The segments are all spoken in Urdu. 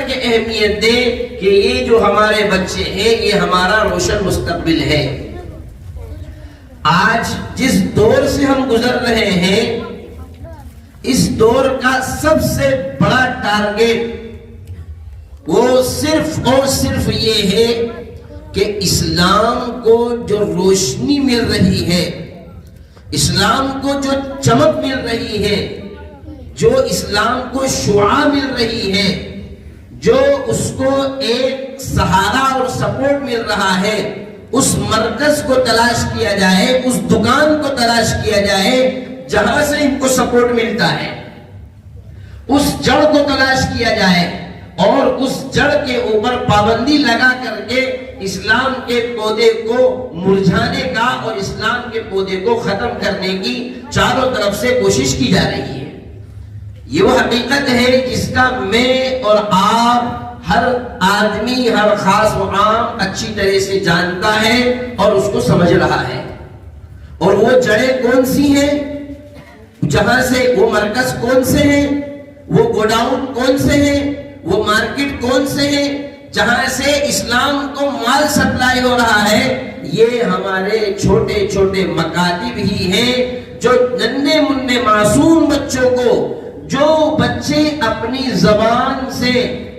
کر کے اہمیت دیں کہ یہ جو ہمارے بچے ہیں یہ ہمارا روشن مستقبل ہے۔ آج جس دور سے ہم گزر رہے ہیں اس دور کا سب سے بڑا ٹارگیٹ وہ صرف اور صرف یہ ہے کہ اسلام کو جو روشنی مل رہی ہے، اسلام کو جو چمک مل رہی ہے، جو اسلام کو شعاع مل رہی ہے، جو اس کو ایک سہارا اور سپورٹ مل رہا ہے، اس مرکز کو تلاش کیا جائے، اس دکان کو تلاش کیا جائے جہاں سے ان کو سپورٹ ملتا ہے، اس جڑ کو تلاش کیا جائے اور اس جڑ کے اوپر پابندی لگا کر کے اسلام کے پودے کو مرجھانے کا اور اسلام کے پودے کو ختم کرنے کی چاروں طرف سے کوشش کی جا رہی ہے۔ یہ وہ حقیقت ہے جس کا میں اور آپ، ہر آدمی، ہر خاص و عام اچھی طرح سے جانتا ہے اور اس کو سمجھ رہا ہے۔ اور وہ جڑیں کون سی ہیں، جہاں سے وہ مرکز کون سے ہیں، وہ گوڈاؤن کون سے ہیں، وہ مارکیٹ کون سے ہیں جہاں سے اسلام کو مال سپلائی ہو رہا ہے، یہ ہمارے چھوٹے چھوٹے مکاتب ہی ہیں، جو ننھے منھے معصوم بچوں کو، جو بچے اپنی زبان سے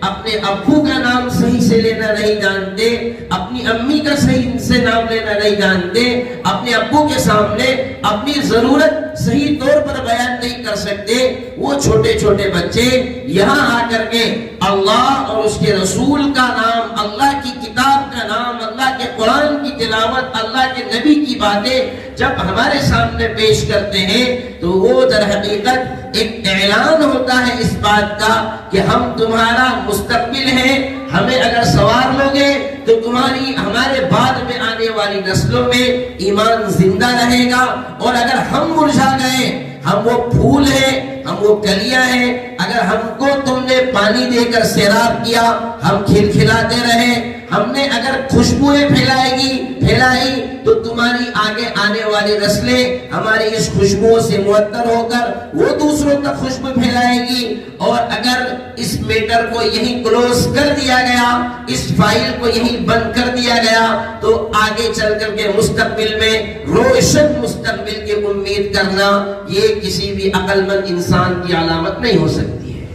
اپنے ابو کا نام صحیح سے لینا نہیں جانتے، اپنی امی کا صحیح سے نام لینا نہیں جانتے، اپنے ابو کے سامنے اپنی ضرورت صحیح طور پر بیان نہیں کر سکتے، وہ چھوٹے چھوٹے بچے یہاں آ کر کے اللہ اور اس کے رسول کا نام، اللہ کی کتاب کا نام، اللہ کے قرآن کی تلاوت، اللہ کے نبی کی باتیں جب ہمارے سامنے پیش کرتے ہیں تو وہ در حقیقت ایک اعلان ہوتا ہے اس بات کا کہ ہم تمہارا مستقبل ہیں، ہمیں اگر سوار لوگے تو تمہاری ہمارے بعد میں آنے والی نسلوں میں ایمان زندہ رہے گا، اور اگر ہم مرجھا گئے، ہم وہ پھول ہیں، ہم وہ کلیاں ہیں، اگر ہم کو تم نے پانی دے کر سیراب کیا، ہم کھلکھلاتے رہے، ہم نے اگر خوشبوئیں پھیلائی تو تمہاری آگے آنے والی نسلیں ہماری اس خوشبو سے معطر ہو کر وہ دوسروں تک خوشبو پھیلائے گی، اور اگر اس میٹر کو یہیں کلوز کر دیا گیا، اس فائل کو یہیں بند کر دیا گیا، تو آگے چل کر کے مستقبل میں روشن مستقبل کی امید کرنا یہ کسی بھی عقل مند انسان کی علامت نہیں ہو سکتی ہے۔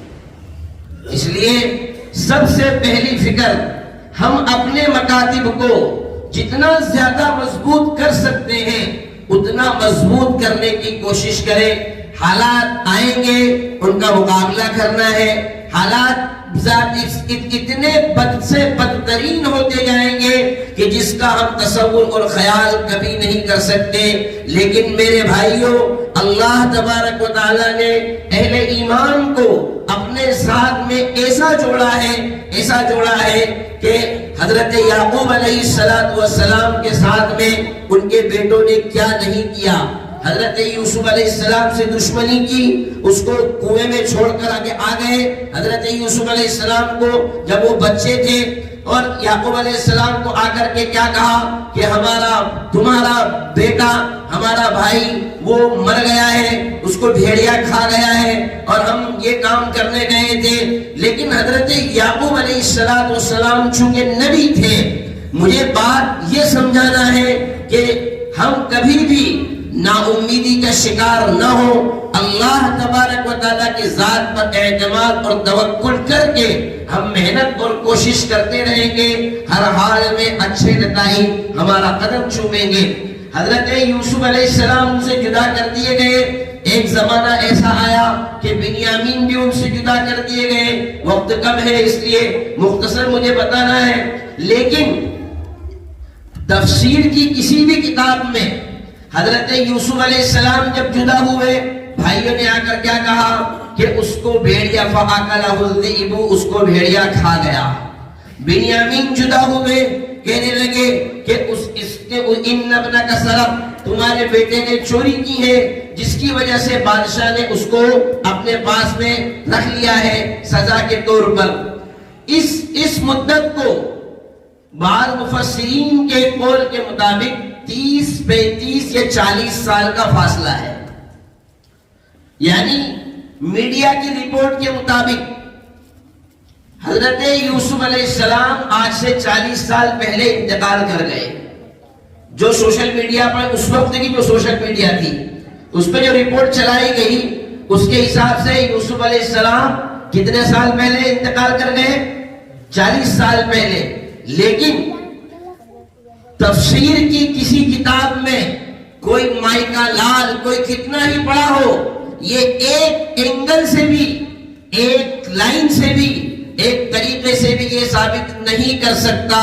اس لیے سب سے پہلی فکر ہم اپنے مکاتب کو جتنا زیادہ مضبوط کر سکتے ہیں اتنا مضبوط کرنے کی کوشش کریں۔ حالات آئیں گے، ان کا مقابلہ کرنا ہے، حالات اتنے بد سے بدترین ہوتے جائیں گے کہ جس کا ہم تصور اور خیال کبھی نہیں کر سکتے، لیکن میرے بھائیوں، اللہ تبارک و تعالیٰ نے اہل ایمان کو اپنے ساتھ میں ایسا جوڑا ہے کہ حضرت یعقوب علیہ السلام کے ساتھ میں ان کے بیٹوں نے کیا نہیں کیا۔ حضرت یوسف علیہ السلام سے دشمنی کی، اس کو کنویں میں چھوڑ کر آگے آ گئے۔ حضرت یوسف علیہ السلام کو جب وہ بچے تھے اور یعقوب علیہ السلام کو آ کر کے کیا کہا کہ تمہارا بیٹا، ہمارا بھائی وہ مر گیا ہے، اس کو بھیڑیا کھا گیا ہے اور ہم یہ کام کرنے گئے تھے، لیکن حضرت یعقوب علیہ السلام چونکہ نبی تھے، مجھے بات یہ سمجھانا ہے کہ ہم کبھی بھی نا امیدی کا شکار نہ ہو، اللہ تبارک و تعالیٰ کی ذات پر اعتماد اور توکل کر کے ہم محنت اور کوشش کرتے رہیں گے، ہر حال میں اچھے نتائج ہمارا قدم چومیں گے۔ حضرت یوسف علیہ السلام سے جدا کر دیے گئے، ایک زمانہ ایسا آیا کہ بنیامین بھی ان سے جدا کر دیے گئے۔ وقت کم ہے اس لیے مختصر مجھے بتانا ہے، لیکن تفسیر کی کسی بھی کتاب میں حضرت یوسف علیہ السلام جب جدا ہوئے، بھائیوں نے آ کر کیا کہا کہ اس کو بھیڑیا فَأَكَلَهُ الذِّئْبُ، اس کو بھیڑیا کھا گیا۔ بنیامین جدا ہوئے، کہنے لگے کہ اِنَّ ابْنَكَ سَرَقَ، تمہارے بیٹے نے چوری کی ہے، جس کی وجہ سے بادشاہ نے اس کو اپنے پاس میں رکھ لیا ہے سزا کے طور پر۔ اس مدت کو بعض مفسرین کے قول کے مطابق 30، 35 یا 40 سال کا فاصلہ ہے، یعنی میڈیا کی رپورٹ کے مطابق حضرت یوسف علیہ السلام آج سے 40 سال پہلے انتقال کر گئے. جو سوشل میڈیا پر اس وقت کی جو سوشل میڈیا تھی اس پہ جو رپورٹ چلائی گئی اس کے حساب سے یوسف علیہ السلام کتنے سال پہلے انتقال کر گئے؟ 40 سال پہلے. لیکن تفسیر کی کسی کتاب میں کوئی مائکا لال کوئی کتنا ہی پڑھا ہو، یہ ایک اینگل سے بھی، ایک لائن سے بھی، ایک طریقے سے بھی یہ ثابت نہیں کر سکتا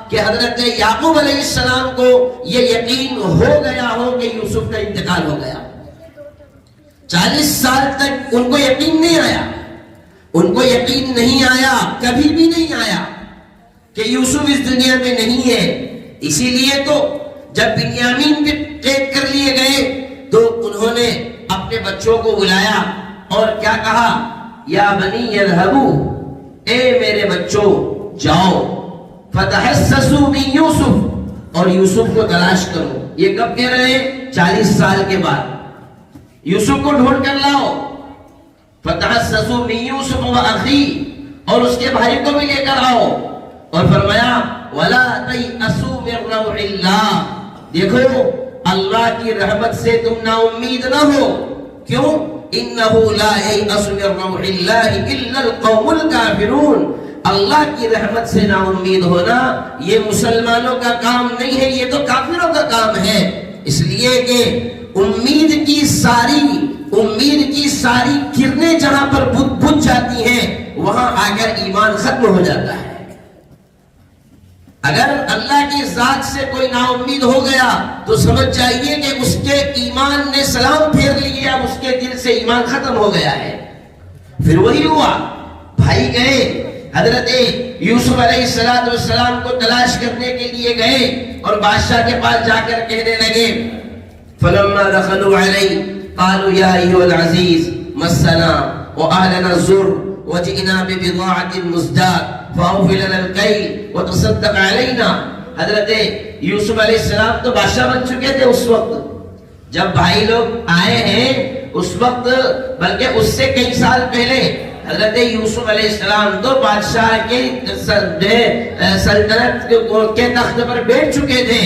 کہ حضرت یعقوب علیہ السلام کو یہ یقین ہو گیا ہو کہ یوسف کا انتقال ہو گیا. 40 سال تک ان کو یقین نہیں آیا، ان کو یقین نہیں آیا، کبھی بھی نہیں آیا کہ یوسف اس دنیا میں نہیں ہے. اسی لیے تو جب بنیامین بھی قید کر لیے گئے تو انہوں نے اپنے بچوں کو بلایا اور کیا کہا؟ یا بنی یذهبوا، اے میرے بچوں جاؤ، فتحسسوا من یوسف، اور یوسف کو تلاش کرو. یہ کب کہہ رہے ہیں؟ 40 سال کے بعد. یوسف کو ڈھونڈ کر لاؤ. فتحسسوا من یوسف واخیہ، اور اس کے بھائی کو بھی لے کر آؤ. اور فرمایا ولا تیأسوا من روح اللہ، دیکھو اللہ کی رحمت سے تم نا امید نہ ہو. کیوں؟ انہ لا ییأس من روح اللہ الا القوم الکافرون. اللہ کی رحمت سے نا امید ہونا یہ مسلمانوں کا کام نہیں ہے، یہ تو کافروں کا کام ہے. اس لیے کہ امید کی ساری کرنیں جہاں پر بجھ جاتی ہیں وہاں آ کر ایمان ختم ہو جاتا ہے. اگر اللہ کی ذات سے کوئی نا امید ہو گیا تو سمجھ جائیے کہ اس کے ایمان نے سلام پھیر لیا، اس کے دل سے ایمان ختم ہو گیا ہے. پھر وہی ہوا، بھائی گئے حضرت یوسف علیہ السلام کو تلاش کرنے کے لیے گئے اور بادشاہ کے پاس جا کر کہنے لگے فلما دخلوا علیہ قالوا یا ایھا العزیز مسنا واہلنا الضر وجئنا ببضاعة مزجاة فأوف لنا الكيل وتصدق علینا. حضرت یوسف علیہ السلام تو بادشاہ بن چکے تھے اس وقت جب بھائی لوگ آئے ہیں. اس وقت بلکہ اس سے کئی سال پہلے حضرت یوسف علیہ السلام تو بادشاہ کے سلطنت کے تخت پر بیٹھ چکے تھے.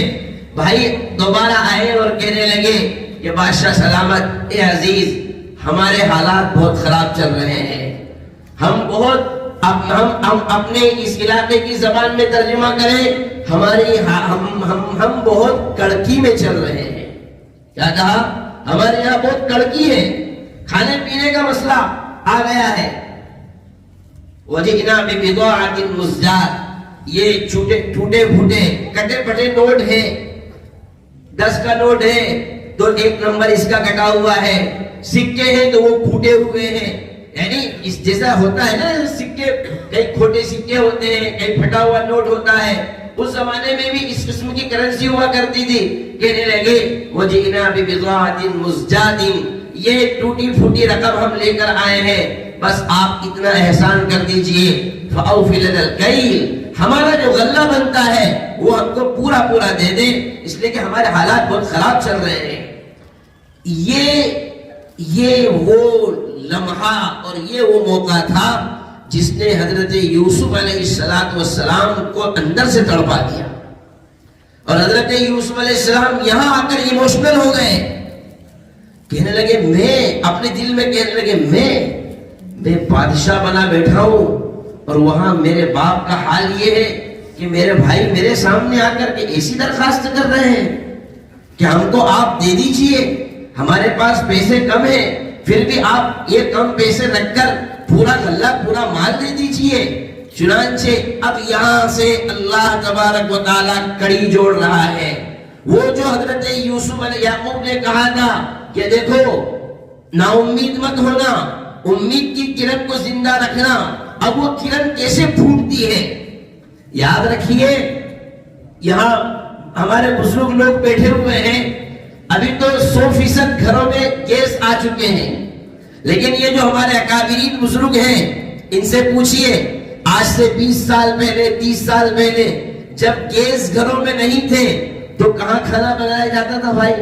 بھائی دوبارہ آئے اور کہنے لگے کہ بادشاہ سلامت، اے عزیز ہمارے حالات بہت خراب چل رہے ہیں، ہم اپنے اس علاقے کی زبان میں ترجمہ کریں، ہم بہت کڑکی میں چل رہے ہیں. کیا کہا؟ ہمارے یہاں بہت کڑکی ہے، کھانے پینے کا مسئلہ آ گیا ہے. وجئنا ببضاعة مزجاة، یہ ٹوٹے پھوٹے کٹے پھٹے نوٹ ہیں. 10 کا نوٹ ہے تو 1 نمبر اس کا کٹا ہوا ہے، سکے ہیں تو وہ پھوٹے ہوئے ہیں. یعنی اس جیسا ہوتا ہے نا سکے، کئی کھوٹے سکے ہوتے ہیں، کئی پھٹا ہوا نوٹ ہوتا ہے. اس زمانے میں بھی اس قسم کی کرنسی ہوا کرتی تھی. کہنے لگے وجئنا ببضاعة مزجاة، یہ ٹوٹی پھوٹی رقم ہم لے کر آئے ہیں، بس آپ اتنا احسان کر دیجئے فأوف لنا الکیل، ہمارا جو غلہ بنتا ہے وہ ہم کو پورا دے دیں، اس لیے کہ ہمارے حالات بہت خراب چل رہے ہیں. یہ وہ لمحہ اور یہ وہ موقع تھا جس نے حضرت یوسف علیہ السلام کو اندر سے تڑپا دیا. اور حضرت یوسف علیہ السلام یہاں آ کر ایموشنل ہو گئے. کہنے لگے اپنے دل میں کہنے لگے میں بادشاہ بنا بیٹھا ہوں اور وہاں میرے باپ کا حال یہ ہے کہ میرے بھائی میرے سامنے آ کر کے ایسی درخواست کر رہے ہیں کہ ہم کو آپ دے دیجئے، ہمارے پاس پیسے کم ہیں، پھر بھی آپ یہ کم پیسے رکھ کر پورا غلہ پورا مال دے دیجئے. چنانچہ اب یہاں سے اللہ تبارک و تعالیٰ کڑی جوڑ رہا ہے. وہ جو حضرت یوسف علیہ یعقوب نے کہا تھا کہ دیکھو نا امید مت ہونا، امید کی کرن کو زندہ رکھنا، اب وہ کرن کیسے پھوٹتی ہے. یاد رکھیے یہاں ہمارے بزرگ لوگ بیٹھے ہوئے ہیں، ابھی تو 100% گھروں میں گیس آ چکے ہیں، لیکن یہ جو ہمارے اکابرین بزرگ ہیں ان سے پوچھئے آج سے 20 سال پہلے 30 سال پہلے جب گیس گھروں میں نہیں تھے تو کہاں کھانا بنایا جاتا تھا بھائی؟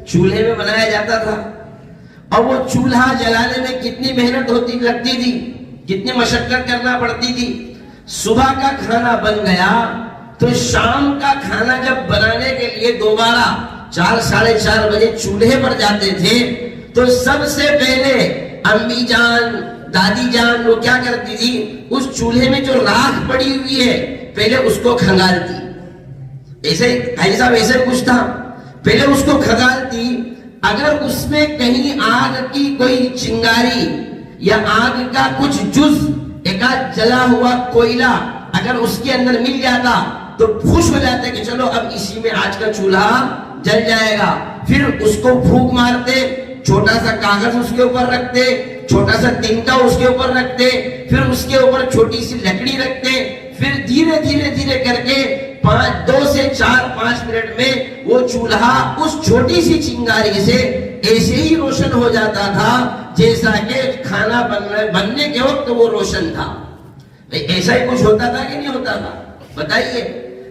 چولہے میں بنایا جاتا تھا. اور وہ چولہا جلانے میں کتنی محنت لگتی تھی، کتنی مشقت کرنا پڑتی تھی. صبح کا کھانا بن گیا تو شام کا کھانا جب بنانے کے لیے دوبارہ 4 ساڑھے 4 بجے چولہے پر جاتے تھے تو سب سے پہلے امی جان دادی جان وہ کیا کرتی تھی، اس چولہے میں جو راکھ پڑی ہوئی ہے پہلے اس کو کھنگالتی. ایسے بھائی صاحب ایسے کچھ تھا، پہلے اس کو کھنگالتی. اگر اس میں کہیں آگ کی کوئی چنگاری یا آگ کا کچھ جز، ایک آدھ جلا ہوا کوئلہ اگر اس کے اندر مل جاتا تو خوش ہو جاتے کہ چلو اب اسی میں آج کا چولہا جل جائے گا. پھر اس کو پھونک مارتے، چھوٹا سا کاغذ اس کے اوپر رکھتے، چھوٹا سا تنکا اس کے اوپر رکھتے، پھر اس کے اوپر چھوٹی سی لکڑی رکھتے. پھر دھیرے دھیرے دھیرے کر کے 2 سے 4-5 منٹ میں وہ چولہا اس چھوٹی سی چنگاری سے ایسے ہی روشن ہو جاتا تھا جیسا کہ کھانا بننے کے وقت وہ روشن تھا. ایسا ہی کچھ ہوتا تھا کہ نہیں ہوتا تھا بتائیے.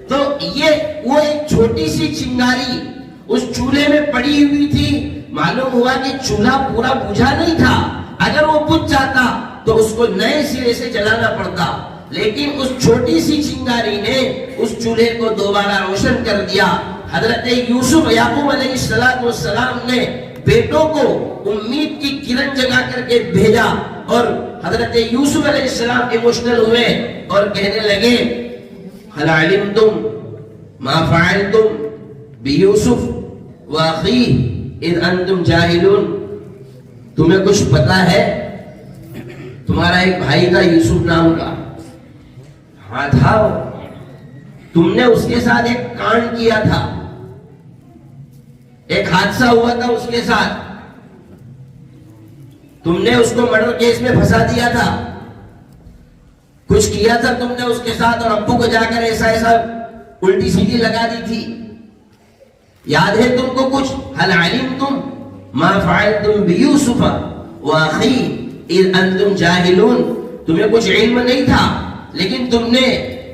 تو یہ وہ ایک چھوٹی سی چنگاری اس چولہے میں پڑی ہوئی تھی. معلوم ہوا کہ چولہا پورا بجھا نہیں تھا، اگر وہ بجھ جاتا تو اس کو نئے سرے سے جلانا پڑتا. لیکن اس چھوٹی سی چنگاری نے اس چولہے کو دوبارہ روشن کر دیا. حضرت یوسف یعقوب علیہ السلام نے بیٹوں کو امید کی کرن جگا کر کے بھیجا اور حضرت یوسف علیہ السلام ایموشنل ہوئے اور کہنے لگے هل علمتم ما فعلتم بیوسف واخیہ اذ انتم جاہلون. تمہیں کچھ پتا ہے تمہارا ایک بھائی تھا یوسف نام کا، ہاں تھا، تم نے اس کے ساتھ ایک کانڈ کیا تھا، ایک حادثہ ہوا تھا اس کے ساتھ، تم نے اس کو مرڈر کیس میں پھنسا دیا تھا، کچھ کیا تھا تم نے اس کے ساتھ، اور ابو کو جا کر ایسا ایسا الٹی سیدھی لگا دی تھی. یاد ہے تم کو کچھ؟ هل علمتم ما فعلتم بیوسف واخیہ اذ انتم جاہلون. تمہیں کچھ علم نہیں تھا لیکن تم نے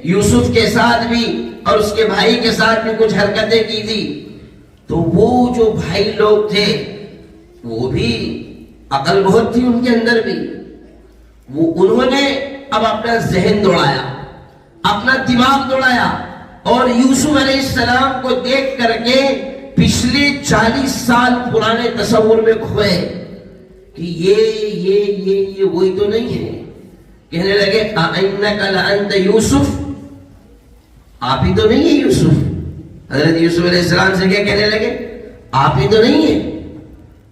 یوسف کے ساتھ بھی اور اس کے بھائی کے ساتھ بھی کچھ حرکتیں کی تھی. تو وہ جو بھائی لوگ تھے وہ بھی عقل بہت تھی ان کے اندر بھی، وہ انہوں نے اب اپنا ذہن دوڑایا، اپنا دماغ دوڑایا اور یوسف علیہ السلام کو دیکھ کر کے پچھلے 40 سال پرانے تصور میں کھوئے کہ یہ وہی تو نہیں ہے. کہنے لگے اَإِنَّكَ لَأَنْتَ یوسف، آپ ہی تو نہیں ہے یوسف. حضرت یوسف علیہ السلام سے کیا کہنے لگے؟ آپ ہی تو نہیں ہے.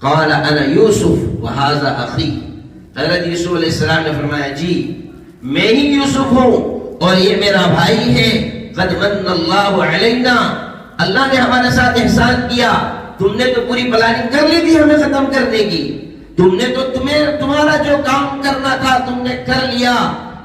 قال انا یوسف وہذا اخی. حضرت یوسف علیہ السلام نے فرمایا جی میں ہی یوسف ہوں اور یہ میرا بھائی ہے. قد من اللہ علینا، اللہ نے ہمارے ساتھ احسان کیا. تم نے تو پوری پلاننگ کر لی تھی ہمیں ختم کرنے کی، تم نے تو تمہارا جو کام کرنا تھا تم نے کر لیا،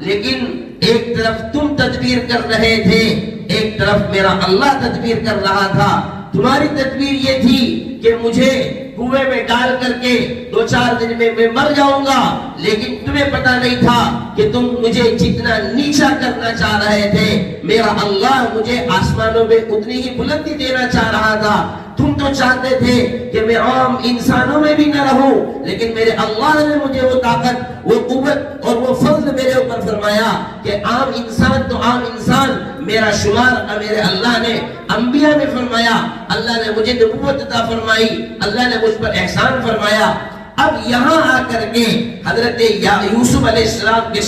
لیکن ایک طرف تم تدبیر کر رہے تھے، ایک طرف میرا اللہ تدبیر کر رہا تھا. تمہاری تدبیر یہ تھی کہ مجھے کنویں میں ڈال کر کے 2-4 دن میں مر جاؤں گا، لیکن تمہیں پتا نہیں تھا کہ تم مجھے جتنا نیچا کرنا چاہ رہے تھے میرا اللہ مجھے آسمانوں میں اتنی ہی بلندی دینا چاہ رہا تھا. تم تو چاہتے تھے کہ میں عام انسانوں میں بھی نہ رہوں، لیکن میرے اللہ نے مجھے وہ طاقت، وہ قوت اور وہ فضل میرے اوپر فرمایا کہ عام انسان تو عام انسان میرا شمار میرے اللہ نے انبیاء میں فرمایا. اللہ نے مجھے نبوت عطا فرمائی، اللہ نے مجھ پر احسان فرمایا. اب یہاں آ کر کے حضرت یوسف علیہ السلام کے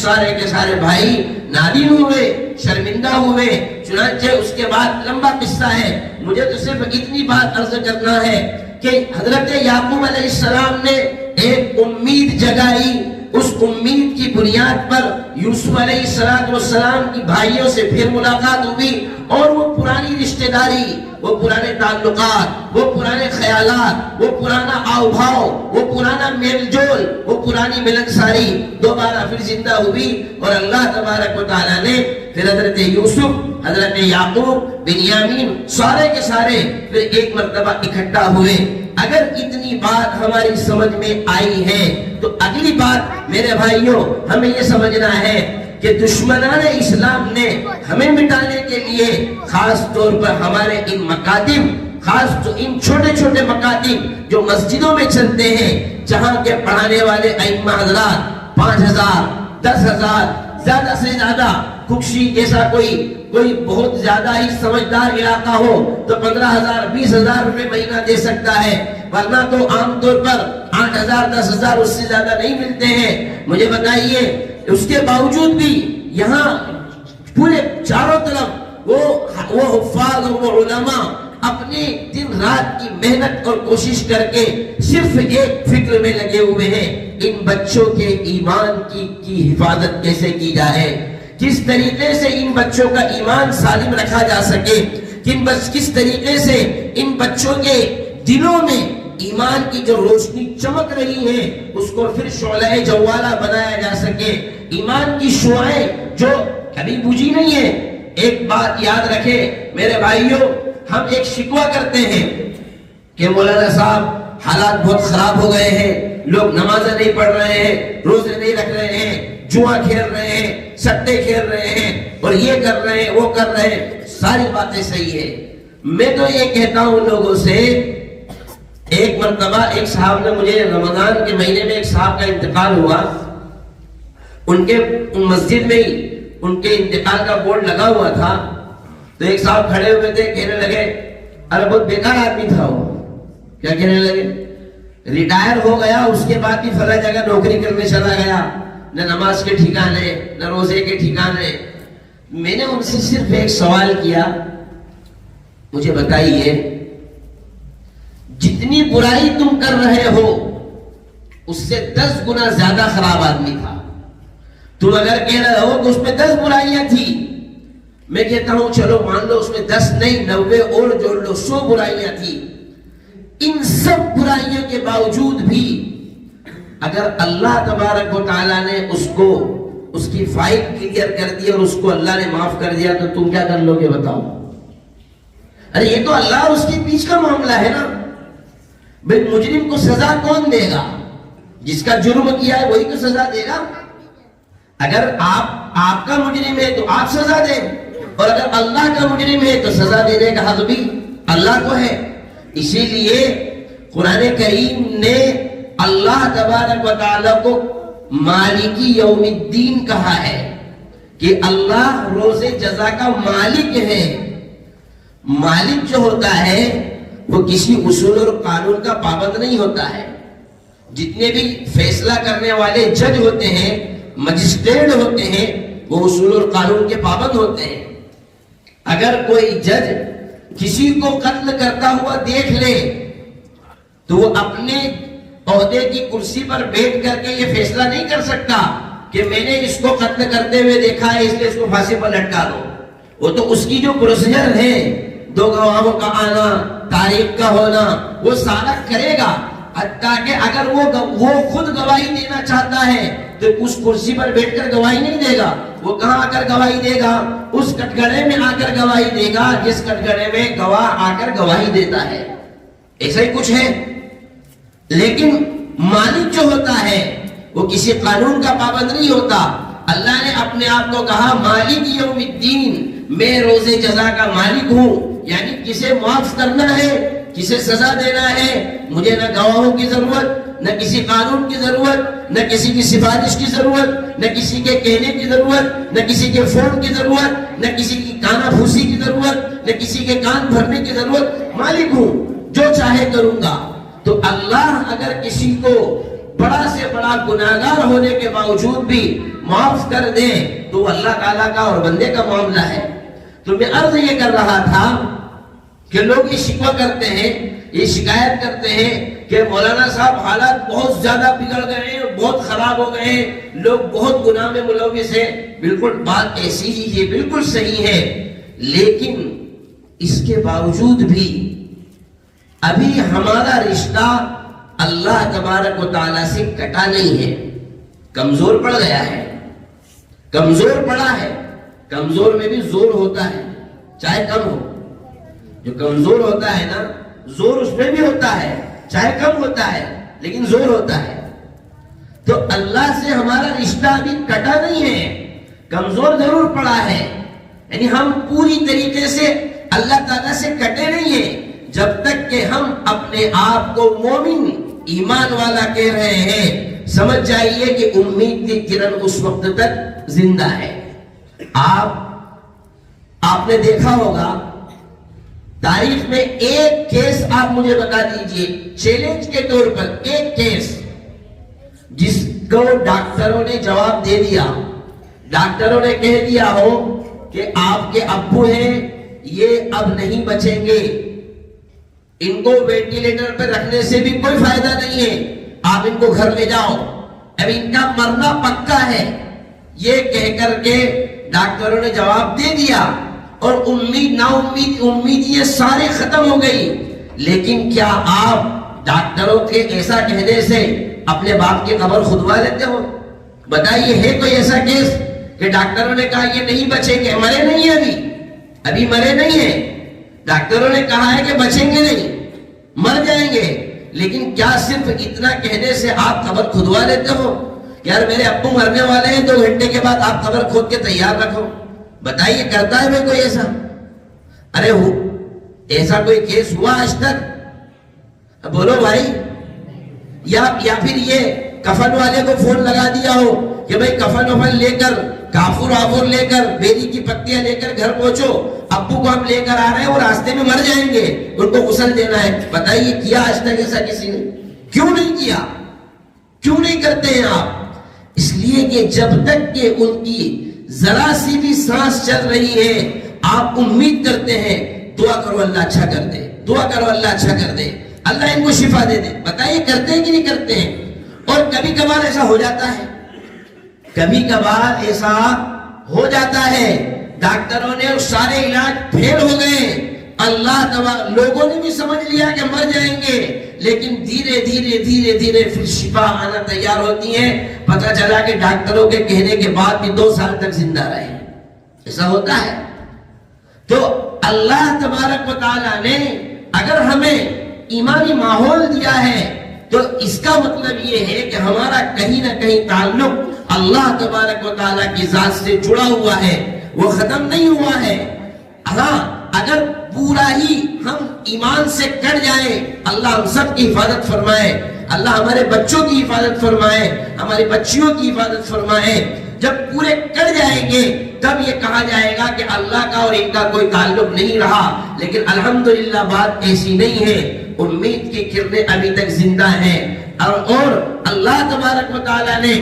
سارے بھائی نادم ہوئے، شرمندہ ہوئے. چنانچہ اس کے بعد لمبا قصہ ہے، مجھے تو صرف اتنی بات عرض کرنا ہے کہ حضرت یعقوب علیہ السلام نے ایک امید جگائی. اس امید کی بنیاد پر یوسف علیہ السلام کی بھائیوں سے پھر ملاقات ہوئی اور وہ پرانی رشتہ داری، وہ پرانے تعلقات، وہ پرانے خیالات، وہ پرانا آؤ بھاؤ، وہ پرانا میل جول، وہ پرانی ملنساری دوبارہ پھر زندہ ہوئی. اور اللہ تبارک و تعالیٰ نے پھر حضرت یوسف، حضرت یعقوب، بنیامین سارے کے سارے پھر ایک مرتبہ اکٹھا ہوئے. اگر اتنی بات ہماری سمجھ میں آئی ہے تو اگلی بات میرے بھائیوں ہمیں یہ سمجھنا ہے کہ دشمنان اسلام نے ہمیں مٹانے کے لیے خاص طور پر ہمارے ان مکاتب، خاص تو ان چھوٹے چھوٹے مکاتب جو مسجدوں میں چلتے ہیں، جہاں کے پڑھانے والے ائمہ حضرات 5000 10,000 زیادہ سے زیادہ کھکشی جیسا کوئی بہت زیادہ ہی سمجھدار علاقہ ہو تو 15,000 20,000 روپے مہینہ دے سکتا ہے، ورنہ تو عام طور پر 8,000 10,000 اس سے زیادہ نہیں ملتے ہیں۔ مجھے بتائیے اس کے باوجود بھی یہاں پورے چاروں طرف وہ حفاظ اور وہ علماء اپنی دن رات کی محنت اور کوشش کر کے صرف ایک فکر میں لگے ہوئے ہیں، ان بچوں کے ایمان کی حفاظت کیسے کی جائے، کس طریقے سے ان بچوں کا ایمان سالم رکھا جا سکے، کس طریقے سے ان بچوں کے دلوں میں ایمان کی جو روشنی چمک رہی ہے اس کو پھر شعلہ جوالہ بنایا جا سکے، ایمان کی شعائیں جو کبھی بجھی نہیں ہے۔ ایک بات یاد رکھے میرے بھائیوں، ہم ایک شکوہ کرتے ہیں کہ مولانا صاحب حالات بہت خراب ہو گئے ہیں، لوگ نمازیں نہیں پڑھ رہے ہیں، روزے نہیں رکھ رہے ہیں، جوا کھیل رہے ہیں، سٹے کھیل رہے ہیں، اور یہ کر رہے ہیں وہ کر رہے ہیں۔ ساری باتیں صحیح ہے، میں تو یہ کہتا ہوں لوگوں سے، ایک مرتبہ ایک صاحب نے مجھے رمضان کے مہینے میں ایک صاحب کا انتقال ہوا، ان مسجد میں ہی ان کے انتقال کا بورڈ لگا ہوا تھا، تو ایک صاحب کھڑے ہوئے تھے، کہنے لگے ارے بہت بیکار آدمی تھا وہ، کیا کہنے لگے، ریٹائر ہو گیا اس کے بعد بھی فلاں جگہ نوکری کرنے چلا گیا، نہ نماز کے ٹھکانے نہ روزے کے ٹھکانے۔ میں نے ان سے صرف ایک سوال کیا، مجھے بتائیے جتنی برائی تم کر رہے ہو اس سے 10 گنا زیادہ خراب آدمی تھا، تم اگر کہہ رہے ہو کہ اس میں 10 برائیاں تھی، میں کہتا ہوں چلو مان لو اس میں 10 نہیں 90 اور جوڑ لو، 100 برائیاں تھی، ان سب برائیوں کے باوجود بھی اگر اللہ تبارک و تعالیٰ نے اس کی فائل کلیئر کر دی اور اس کو اللہ نے معاف کر دیا تو تم کیا کر لو گے بتاؤ؟ ارے یہ تو اللہ اور اس کے بیچ کا معاملہ ہے نا، بھئی مجرم کو سزا کون دے گا؟ جس کا جرم کیا ہے وہی تو سزا دے گا۔ اگر آپ کا مجرم ہے تو آپ سزا دیں، اور اگر اللہ کا مجرم ہے تو سزا دینے کا حق بھی اللہ کو ہے۔ اسی لیے قرآن کریم نے اللہ تبارک و تعالیٰ کو مالکی یوم الدین کہا ہے کہ اللہ روز جزا کا مالک ہے۔ مالک جو ہوتا ہے وہ کسی اصول اور قانون کا پابند نہیں ہوتا ہے۔ جتنے بھی فیصلہ کرنے والے جج ہوتے ہیں، مجسٹریٹ ہوتے ہیں، وہ اصول اور قانون کے پابند ہوتے ہیں۔ اگر کوئی جج کسی کو قتل کرتا ہوا دیکھ لے تو وہ اپنے عہدے کی کرسی پر بیٹھ کر کے یہ فیصلہ نہیں کر سکتا کہ میں نے اس کو قتل کرتے ہوئے دیکھا ہے اس لیے اس کو پھانسی پر لٹکا دو۔ وہ تو اس کی جو پروسیجر ہے، 2 گواہوں کا آنا، تاریخ کا ہونا، وہ سارا کرے گا، حتیٰ کہ اگر وہ خود گواہی دینا چاہتا ہے تو اس کرسی پر بیٹھ کر گواہی نہیں دے گا۔ وہ کہاں آ کر گواہی دے گا؟ اس کٹگڑے میں آ کر گواہی دے گا جس کٹگڑے میں گواہ آ کر گواہی دیتا ہے۔ ایسا ہی کچھ ہے۔ لیکن مالک جو ہوتا ہے وہ کسی قانون کا پابند نہیں ہوتا۔ اللہ نے اپنے آپ کو کہا مالک یوم الدین، میں روز جزا کا مالک ہوں، یعنی کسے معاف کرنا ہے، کسے سزا دینا ہے، مجھے نہ گواہوں کی ضرورت، نہ کسی قانون کی ضرورت، نہ کسی کی سفارش کی ضرورت، نہ کسی کے کہنے کی ضرورت، نہ کسی کے فون کی ضرورت، نہ کسی کی کانا پھوسی کی ضرورت، نہ کسی کے کان بھرنے کی ضرورت۔ مالک ہوں، جو چاہے کروں گا۔ تو اللہ اگر کسی کو بڑا سے بڑا گناہگار ہونے کے باوجود بھی معاف کر دے تو اللہ تعالیٰ کا اور بندے کا معاملہ ہے۔ تو میں عرض یہ کر رہا تھا کہ لوگ یہ شکوہ کرتے ہیں، یہ شکایت کرتے ہیں کہ مولانا صاحب حالات بہت زیادہ بگڑ گئے ہیں، بہت خراب ہو گئے ہیں، لوگ بہت گناہ میں ملوث ہیں۔ بالکل بات ایسی ہی ہے، بالکل صحیح ہے، لیکن اس کے باوجود بھی ابھی ہمارا رشتہ اللہ تبارک و تعالیٰ سے کٹا نہیں ہے، کمزور پڑ گیا ہے، کمزور پڑا ہے۔ کمزور میں بھی زور ہوتا ہے، چاہے کم ہو۔ جو کمزور ہوتا ہے نا، زور اس میں بھی ہوتا ہے، چاہے کم ہوتا ہے لیکن زور ہوتا ہے۔ تو اللہ سے ہمارا رشتہ ابھی کٹا نہیں ہے، کمزور ضرور پڑا ہے، یعنی ہم پوری طریقے سے اللہ تعالیٰ سے کٹے نہیں ہیں جب تک کہ ہم اپنے آپ کو مومن ایمان والا کہہ رہے ہیں۔ سمجھ جائیے کہ امید کی کرن اس وقت تک زندہ ہے۔ آپ نے دیکھا ہوگا تاریخ میں ایک کیس آپ مجھے بتا دیجئے چیلنج کے طور پر، ایک کیس جس کو ڈاکٹروں نے جواب دے دیا، ڈاکٹروں نے کہہ دیا ہو کہ آپ کے ابو ہیں، یہ اب نہیں بچیں گے، ان کو وینٹیلیٹر پر رکھنے سے بھی کوئی فائدہ نہیں ہے، آپ ان کو گھر لے جاؤ، اب ان کا مرنا پکا ہے، یہ کہہ کر کے ڈاکٹروں نے جواب دے دیا اور امید نا امید یہ سارے ختم ہو گئی۔ لیکن کیا آپ ڈاکٹروں کے ایسا کہنے سے اپنے باپ کی قبر کھدوا لیتے ہو؟ بتائیے ہے کوئی ایسا کیس کہ ڈاکٹروں نے کہا یہ نہیں بچیں گے، مرے نہیں ہیں، ابھی مرے نہیں ہیں، ڈاکٹروں نے کہا ہے کہ بچیں گے نہیں، مر جائیں گے، لیکن کیا صرف اتنا کہنے سے آپ قبر کھدوا لیتے ہو؟ یار میرے ابو مرنے والے ہیں، 2 گھنٹے کے بعد آپ قبر کھود کے تیار رکھو، بتائیے کرتا ہے کوئی ایسا؟ ارے ایسا کوئی کیس ہوا آج تک؟ بولو بھائی، یا پھر یہ کفن والے کو فون لگا دیا ہو کہ بھائی کفن وفن لے کر، کافور وافور لے کر، بیری کی پتیاں لے کر گھر پہنچو، ابو کو ہم لے کر آ رہے ہیں، وہ راستے میں مر جائیں گے، ان کو غسل دینا ہے۔ بتائیے کیا آج تک ایسا کسی نے؟ کیوں نہیں کیا؟ کیوں نہیں کرتے ہیں آپ؟ اس لیے کہ جب تک کہ ان کی ذرا سی بھی سانس چل رہی ہے آپ امید کرتے ہیں، دعا کرو اللہ اچھا کر دے، دعا کرو اللہ اچھا کر دے، اللہ ان کو شفا دے دے۔ بتائیے کرتے ہیں کہ نہیں کرتے ہیں؟ اور کبھی کبھار ایسا ہو جاتا ہے، کبھی کبھار ایسا ہو جاتا ہے، ڈاکٹروں نے سارے علاج پھیل ہو گئے، لوگوں نے بھی سمجھ لیا کہ مر جائیں گے، لیکن دھیرے دھیرے دھیرے دھیرے پھر شفا آنا تیار ہوتی ہے، پتہ چلا کہ ڈاکٹروں کے کہنے کے بعد بھی 2 سال تک زندہ رہے۔ ایسا ہوتا ہے۔ تو اللہ تبارک و تعالیٰ نے اگر ہمیں ایمانی ماحول دیا ہے تو اس کا مطلب یہ ہے کہ ہمارا کہیں نہ کہیں تعلق اللہ تبارک و تعالیٰ کی ذات سے جڑا ہوا ہے، وہ ختم نہیں ہوا ہے۔ ہاں اگر پورا ہی ہم ایمان سے کٹ جائیں، اللہ ہم سب کی حفاظت فرمائے، اللہ ہمارے بچوں کی حفاظت فرمائے، ہماری بچیوں کی حفاظت فرمائے۔ جب پورے کٹ جائیں گے تب یہ کہا جائے گا کہ اللہ کا اور ان کا کوئی تعلق نہیں رہا، لیکن الحمدللہ بات ایسی نہیں ہے، امید کی کرنیں ابھی تک زندہ ہیں، اور اللہ تبارک و تعالیٰ نے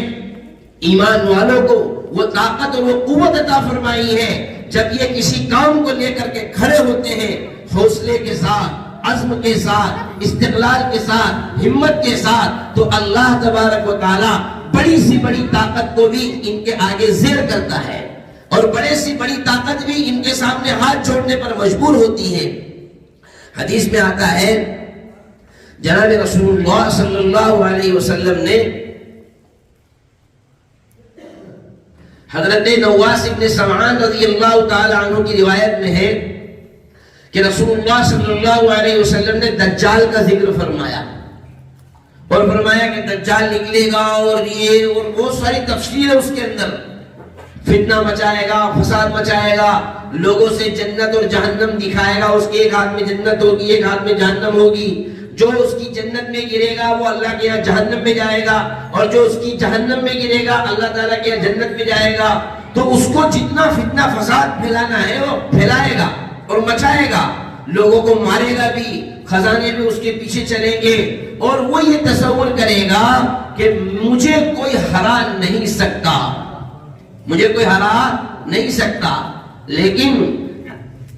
ایمان والوں کو وہ طاقت اور وہ قوت عطا فرمائی ہے، جب یہ کسی کام کو لے کر کے کھڑے ہوتے ہیں حوصلے کے ساتھ، عزم کے ساتھ، استقلال کے ساتھ، ہمت کے ساتھ، تو اللہ تبارک و تعالیٰ بڑی سی بڑی طاقت کو بھی ان کے آگے زیر کرتا ہے، اور بڑے سی بڑی طاقت بھی ان کے سامنے ہاتھ چھوڑنے پر مجبور ہوتی ہے۔ حدیث میں آتا ہے جناب رسول اللہ صلی اللہ علیہ وسلم نے حضرت نواس ابن سمعان رضی اللہ تعالی عنہ کی روایت میں ہے کہ رسول اللہ صلی اللہ علیہ وسلم نے دجال کا ذکر فرمایا، اور فرمایا کہ دجال نکلے گا، اور یہ اور بہت ساری تفصیل ہے اس کے اندر، فتنہ مچائے گا، فساد مچائے گا، لوگوں سے جنت اور جہنم دکھائے گا، اس کے ایک ہاتھ میں جنت ہوگی، ایک ہاتھ میں جہنم ہوگی، جو اس کی جنت میں گرے گا وہ اللہ کے یہاں جہنم میں جائے گا، اور جو اس کی جہنم میں گرے گا اللہ تعالیٰ کے یہاں جنت میں جائے گا۔ تو اس کو جتنا فتنہ فساد پھیلانا ہے وہ پھیلائے گا اور مچائے گا، لوگوں کو مارے گا بھی، خزانے بھی اس کے پیچھے چلیں گے، اور وہ یہ تصور کرے گا کہ مجھے کوئی ہرا نہیں سکتا، مجھے کوئی ہرا نہیں سکتا۔ لیکن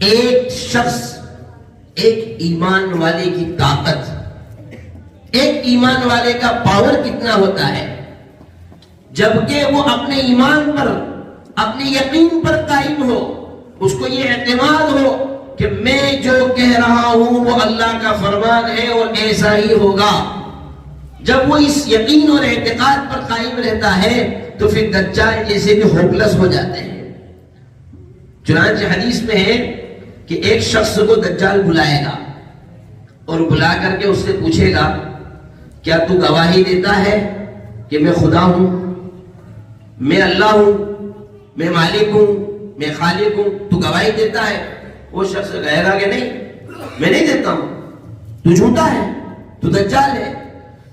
ایک شخص، ایک ایمان والے کی طاقت، ایک ایمان والے کا پاور کتنا ہوتا ہے، جبکہ وہ اپنے ایمان پر، اپنے یقین پر قائم ہو، اس کو یہ اعتماد ہو کہ میں جو کہہ رہا ہوں وہ اللہ کا فرمان ہے اور ایسا ہی ہوگا۔ جب وہ اس یقین اور اعتقاد پر قائم رہتا ہے تو پھر دجال جیسے بھی ہوپلس ہو جاتے ہیں۔ چنانچہ حدیث میں ہے کہ ایک شخص کو دجال بلائے گا، اور بلا کر کے اس سے پوچھے گا کیا تو گواہی دیتا ہے کہ میں خدا ہوں، میں اللہ ہوں، میں مالک ہوں، میں خالق ہوں، تو گواہی دیتا ہے؟ وہ شخص کہے گا کہ نہیں، میں نہیں دیتا ہوں، تو جھوٹا ہے، تو دجال ہے۔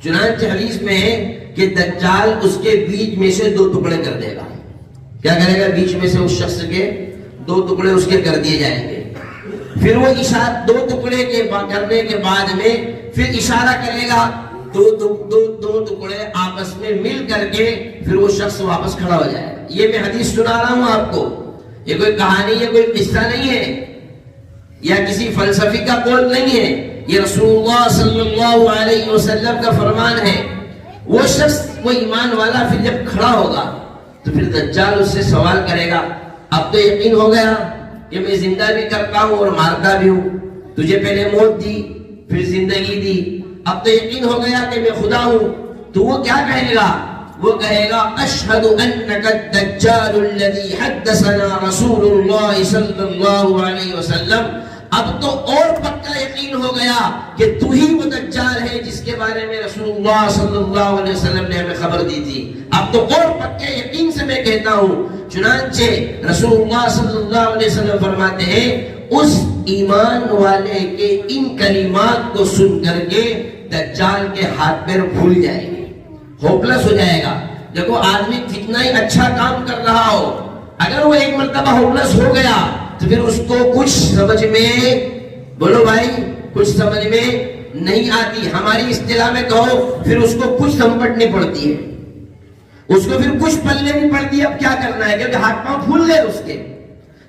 چنانچہ حدیث میں ہے کہ دجال اس کے بیچ میں سے 2 ٹکڑے کر دے گا، کیا کرے گا؟ بیچ میں سے اس شخص کے 2 ٹکڑے اس کے کر دیے جائیں گے. پھر وہ اشارہ 2 ٹکڑے کے کرنے کے بعد میں پھر اشارہ کرے گا, 2 ٹکڑے آپس میں مل کر کے پھر وہ شخص واپس کھڑا ہو جائے گا. یہ میں حدیث سنا رہا ہوں آپ کو, یہ کوئی کہانی ہے, کوئی قصہ نہیں ہے, یا کسی فلسفی کا قول نہیں ہے, یہ رسول اللہ صلی اللہ علیہ وسلم کا فرمان ہے. وہ شخص, وہ ایمان والا پھر جب کھڑا ہوگا تو پھر دجال اس سے سوال کرے گا, اب تو یقین ہو گیا کہ میں زندہ بھی کرتا ہوں اور مارتا بھی ہوں, تجھے پہلے موت دی پھر زندگی دی, اب تو یقین ہو گیا کہ میں خدا ہوں. تو وہ کیا کہے گا؟ وہ کہے گا اشہد انک الدجال الذی حدثنا رسول اللہ صلی اللہ علیہ وسلم. اب تو اور پکا یقین ہو گیا کہ تو ہی وہ دجال ہے جس کے بارے میں رسول اللہ صلی اللہ علیہ وسلم نے ہمیں خبر دی تھی. اب تو اور پکے یقین سے میں کہتا ہوں. چنانچہ رسول اللہ صلی اللہ علیہ وسلم فرماتے ہیں اس ایمان والے کے ان کلمات کو سن کر کے دجال کے ہاتھ پیر پھول جائیں گے, ہوپلس ہو جائے گا. دیکھو آدمی کتنا ہی اچھا کام کر رہا ہو, اگر وہ ایک مرتبہ ہوپلس ہو گیا تو پھر اس کو کچھ سمجھ میں, بولو بھائی, کچھ سمجھ میں نہیں آتی. ہماری اصطلاح میں کہو پھر اس کو کچھ سمپٹنی پڑتی ہے, اس کو پھر کچھ پلنے نہیں پڑتی. اب کیا کرنا ہے, کیونکہ ہاتھ پاؤں پھول گئے اس کے.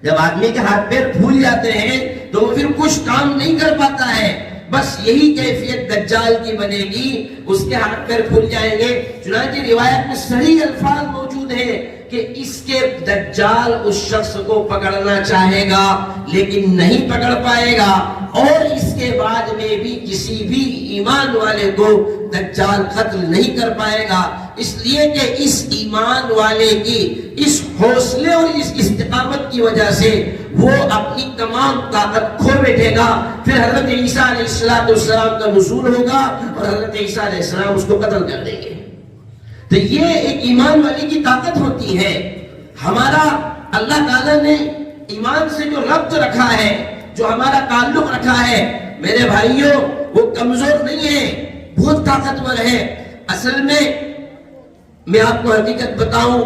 جب آدمی کے ہاتھ پیر پھول جاتے ہیں تو وہ پھر کچھ کام نہیں کر پاتا ہے. بس یہی کیفیت دجال کی بنے گی, اس کے ہاتھ پیر پھول جائیں گے. چنانچہ روایت میں صحیح الفاظ موجود ہیں کہ اس کے دجال اس شخص کو پکڑنا چاہے گا لیکن نہیں پکڑ پائے گا, اور اس کے بعد میں بھی کسی بھی ایمان والے کو دجال قتل نہیں کر پائے گا. اس لیے کہ اس ایمان والے کی اس حوصلے اور اس استقامت کی وجہ سے وہ اپنی تمام طاقت کھو بیٹھے گا. پھر حضرت عیسیٰ علیہ السلام کا نزول ہوگا اور حضرت عیسیٰ علیہ السلام اس کو قتل کر دیں گے. تو یہ ایک ایمان والی کی طاقت ہوتی ہے. ہمارا اللہ تعالیٰ نے ایمان سے جو ربط رکھا ہے, جو ہمارا تعلق رکھا ہے, میرے بھائیوں وہ کمزور نہیں ہے, بہت طاقتور ہے. اصل میں آپ کو حقیقت بتاؤں,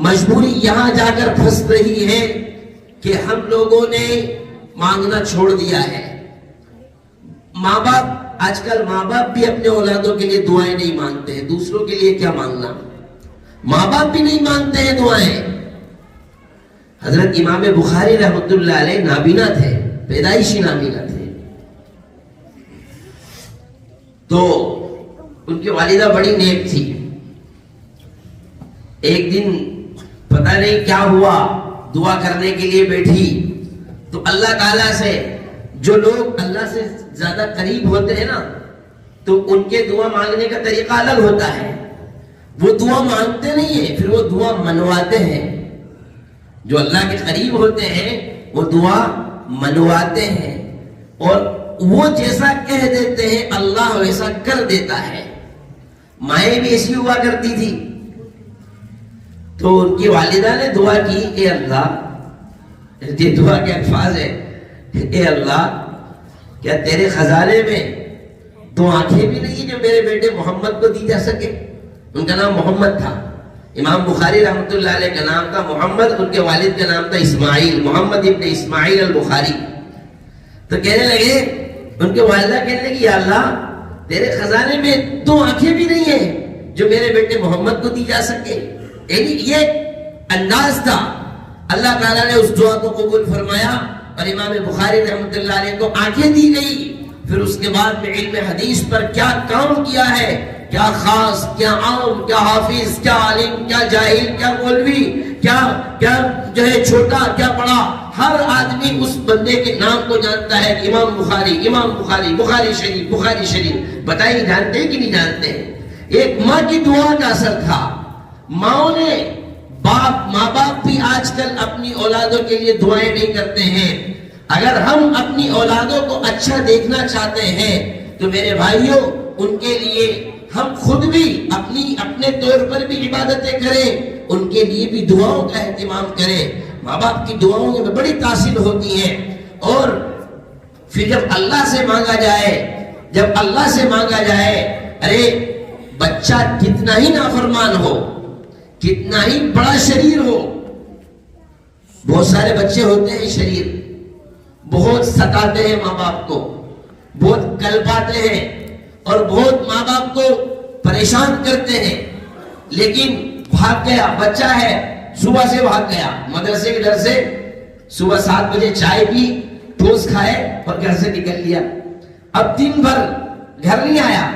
مجبوری یہاں جا کر پھنس رہی ہے کہ ہم لوگوں نے مانگنا چھوڑ دیا ہے. ماں باپ, آج کل ماں باپ بھی اپنے اولادوں کے لیے دعائیں نہیں مانگتے ہیں. دوسروں کے لیے کیا مانگنا, ماں باپ بھی نہیں مانگتے ہیں دعائیں. حضرت امام بخاری رحمۃ اللہ علیہ نابینا تھے, پیدائشی نابینا تھے. تو ان کی والدہ بڑی نیک تھی. ایک دن پتہ نہیں کیا ہوا, دعا کرنے کے لیے بیٹھی تو اللہ تعالیٰ سے, جو لوگ اللہ سے زیادہ قریب ہوتے ہیں نا تو ان کے دعا مانگنے کا طریقہ الگ ہوتا ہے. وہ دعا مانگتے نہیں ہیں, پھر وہ دعا منواتے ہیں. جو اللہ کے قریب ہوتے ہیں وہ دعا منواتے ہیں, اور وہ جیسا کہہ دیتے ہیں اللہ ویسا کر دیتا ہے. مائیں بھی ایسی ہوا کرتی تھی. تو ان کی والدہ نے دعا کی, اے اللہ, یہ دعا کے الفاظ ہے, اے اللہ کیا تیرے خزانے میں 2 آنکھیں بھی نہیں جو میرے بیٹے محمد کو دی جا سکے. ان کا نام محمد تھا. امام بخاری رحمۃ اللہ علیہ کا نام تھا محمد, ان کے والد کا نام تھا اسماعیل, محمد ابن اسماعیل البخاری. تو کہنے لگے, ان کے والدہ کہنے لگی, یا اللہ تیرے خزانے میں 2 آنکھیں بھی نہیں ہیں جو میرے بیٹے محمد کو دی جا سکے. یعنی یہ انداز تھا. اللہ تعالیٰ نے اس دعا کو قبول فرمایا اور امام بخاری رحمۃ اللہ علیہ کو آنکھیں دی گئی. پھر اس کے بعد میں علم حدیث پر کیا کام کیا ہے, کیا خاص, کیا عام, کیا حافظ, کیا عالم, کیا جاہل, کیا مولوی, کیا جو ہے چھوٹا, کیا بڑا, ہر آدمی اس بندے کے نام کو جانتا ہے. امام بخاری, امام بخاری, بخاری شریف, بخاری شریف. بتائیے جانتے ہیں کہ نہیں جانتے ہیں؟ ایک ماں کی دعا کا اثر تھا. ماں نے, ماں باپ بھی آج کل اپنی اولادوں کے لیے دعائیں نہیں کرتے ہیں. اگر ہم اپنی اولادوں کو اچھا دیکھنا چاہتے ہیں تو میرے بھائیوں ان کے لیے ہم خود بھی اپنے طور پر بھی عبادتیں کریں, ان کے لیے بھی دعاؤں کا اہتمام کریں. ماں باپ کی دعاؤں میں بڑی تاثیر ہوتی ہے. اور پھر جب اللہ سے مانگا جائے, ارے بچہ کتنا ہی نافرمان ہو, کتنا ہی بڑا شریر ہو, بہت سارے بچے ہوتے ہیں شریر، بہت ستاتے ہیں ماں باپ کو، بہت کلپاتے ہیں اور بہت ماں باپ کو پریشان کرتے ہیں، لیکن بھاگ گیا، بچہ ہے صبح سے بھاگ گیا مدرسے کے ڈر سے، صبح 7 بجے چائے پی، ٹوسٹ کھائے اور گھر سے نکل لیا، اب دن بھر گھر نہیں آیا،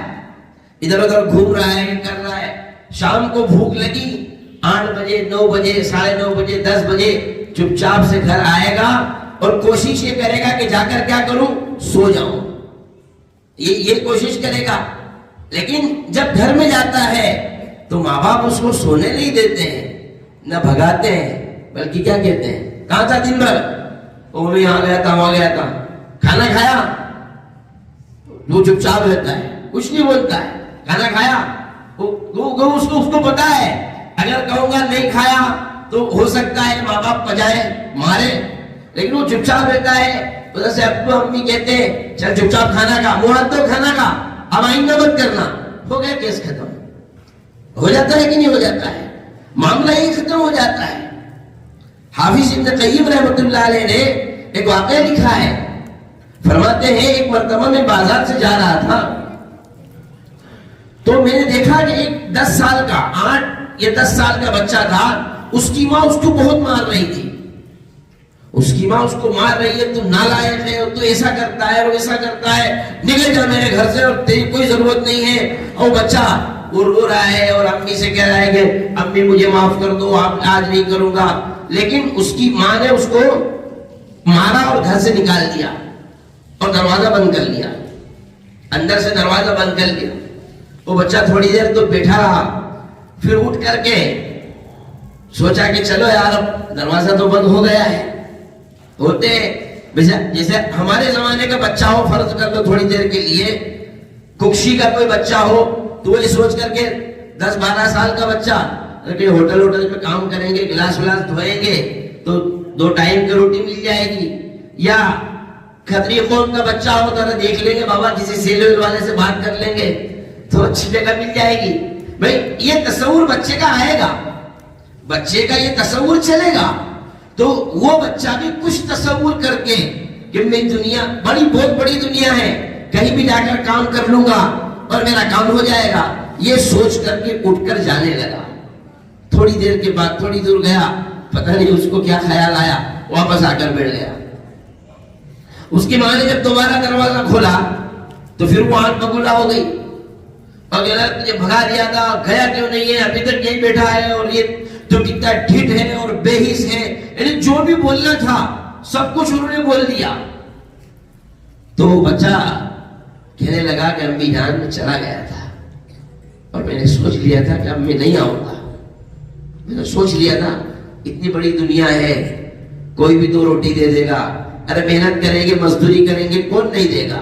ادھر ادھر گھوم رہا ہے، کر رہا ہے، شام کو بھوک لگی 8 بجے 9 بجے 9:30 بجے 10 بجے چپ چاپ سے گھر آئے گا اور کوشش یہ کرے گا کہ جا کر کیا کروں، سو جاؤں، یہ کوشش کرے گا، لیکن جب گھر میں جاتا ہے تو ماں باپ اس کو سونے نہیں دیتے ہیں، نہ بھگاتے ہیں، بلکہ کیا کہتے ہیں، کہاں تھا دن بھر، وہ یہاں گیا تھا وہاں گیا تھا، کھانا کھایا، وہ چپ چاپ رہتا ہے، کچھ نہیں بولتا ہے، کھانا کھایا، اس کو پتا ہے اگر کہوں گا نہیں کھایا تو ہو سکتا ہے ماں باپ بجائے مارے، لیکن وہ چپ چاپ رہتا ہے، ادھر سے ابو امی کہتے ہیں چل چپ چاپ کھانا کھا، منہ ہاتھ دھو کھانا کھا، اب آئندہ مت کرنا، ہو گیا کیس ختم، ہو جاتا ہے کہ نہیں ہو جاتا ہے، معاملہ ہی ختم ہو جاتا ہے۔ حافظ ابن قیم رحمۃ اللہ علیہ نے ایک واقعہ لکھا ہے، فرماتے ہیں ایک مرتبہ میں بازار سے جا رہا تھا تو میں نے دیکھا کہ ایک 10 سال کا 8 یا 10 سال کا بچہ تھا، اس کی ماں اس کو بہت مار رہی تھی، اس کی ماں اس کو مار رہی ہے، تو نالائق ہے، تو ایسا کرتا ہے، وہ ایسا کرتا ہے، نکل جا میرے گھر سے اور تیری کوئی ضرورت نہیں ہے، اور بچہ وہ رو رہا ہے اور امی سے کہہ رہا ہے کہ امی مجھے معاف کر دو، آج نہیں کروں گا، لیکن اس کی ماں نے اس کو مارا اور گھر سے نکال دیا اور دروازہ بند کر لیا، اندر سے دروازہ بند کر لیا، وہ بچہ تھوڑی دیر تو بیٹھا رہا، پھر اٹھ کر کے سوچا کہ چلو یار اب دروازہ تو بند ہو گیا ہے، ہوتے جیسے ہمارے زمانے کا بچہ ہو، فرض کر لو تھوڑی دیر کے لیے ککشی کا کوئی بچہ ہو تو وہ یہ سوچ کر کے 10-12 سال کا بچہ کہ ہوٹل میں کام کریں گے، گلاس ولاس دھوئیں گے تو 2 ٹائم کی روٹی مل جائے گی، یا کھتری قوم کا بچہ ہو تو دیکھ لیں گے بابا کسی سیل والے سے بات کر لیں گے تو اچھی جگہ مل جائے گی، بھائی یہ تصور بچے کا آئے گا، بچے کا یہ تصور چلے گا، تو وہ بچہ بھی کچھ تصور کر کے کہ میں دنیا بہت بڑی دنیا ہے، کہیں بھی جا کر کام کر لوں گا اور میرا کام ہو جائے گا، یہ سوچ کر کے اٹھ کر جانے لگا، تھوڑی دیر کے بعد تھوڑی دور گیا، پتہ نہیں اس کو کیا خیال آیا، واپس آ کر بیٹھ گیا، اس کی ماں نے جب دوبارہ دروازہ کھولا تو پھر وہ آنکھ بگولا ہو گئی، اور مجھے بھگا دیا تھا، گیا کیوں نہیں ہے، ابھی تک یہیں بیٹھا ہے، اور یہ تو کتنا ڈھیٹ ہے اور بے حس ہے، یعنی جو بھی بولنا تھا سب کچھ انہوں نے بول دیا، تو بچہ کہنے لگا کہ امی جان میں چلا گیا تھا اور میں نے سوچ لیا تھا کہ اب میں نہیں آؤں گا، میں نے سوچ لیا تھا اتنی بڑی دنیا ہے، کوئی بھی 2 روٹی دے دے گا، ارے محنت کریں گے مزدوری کریں گے کون نہیں دے گا،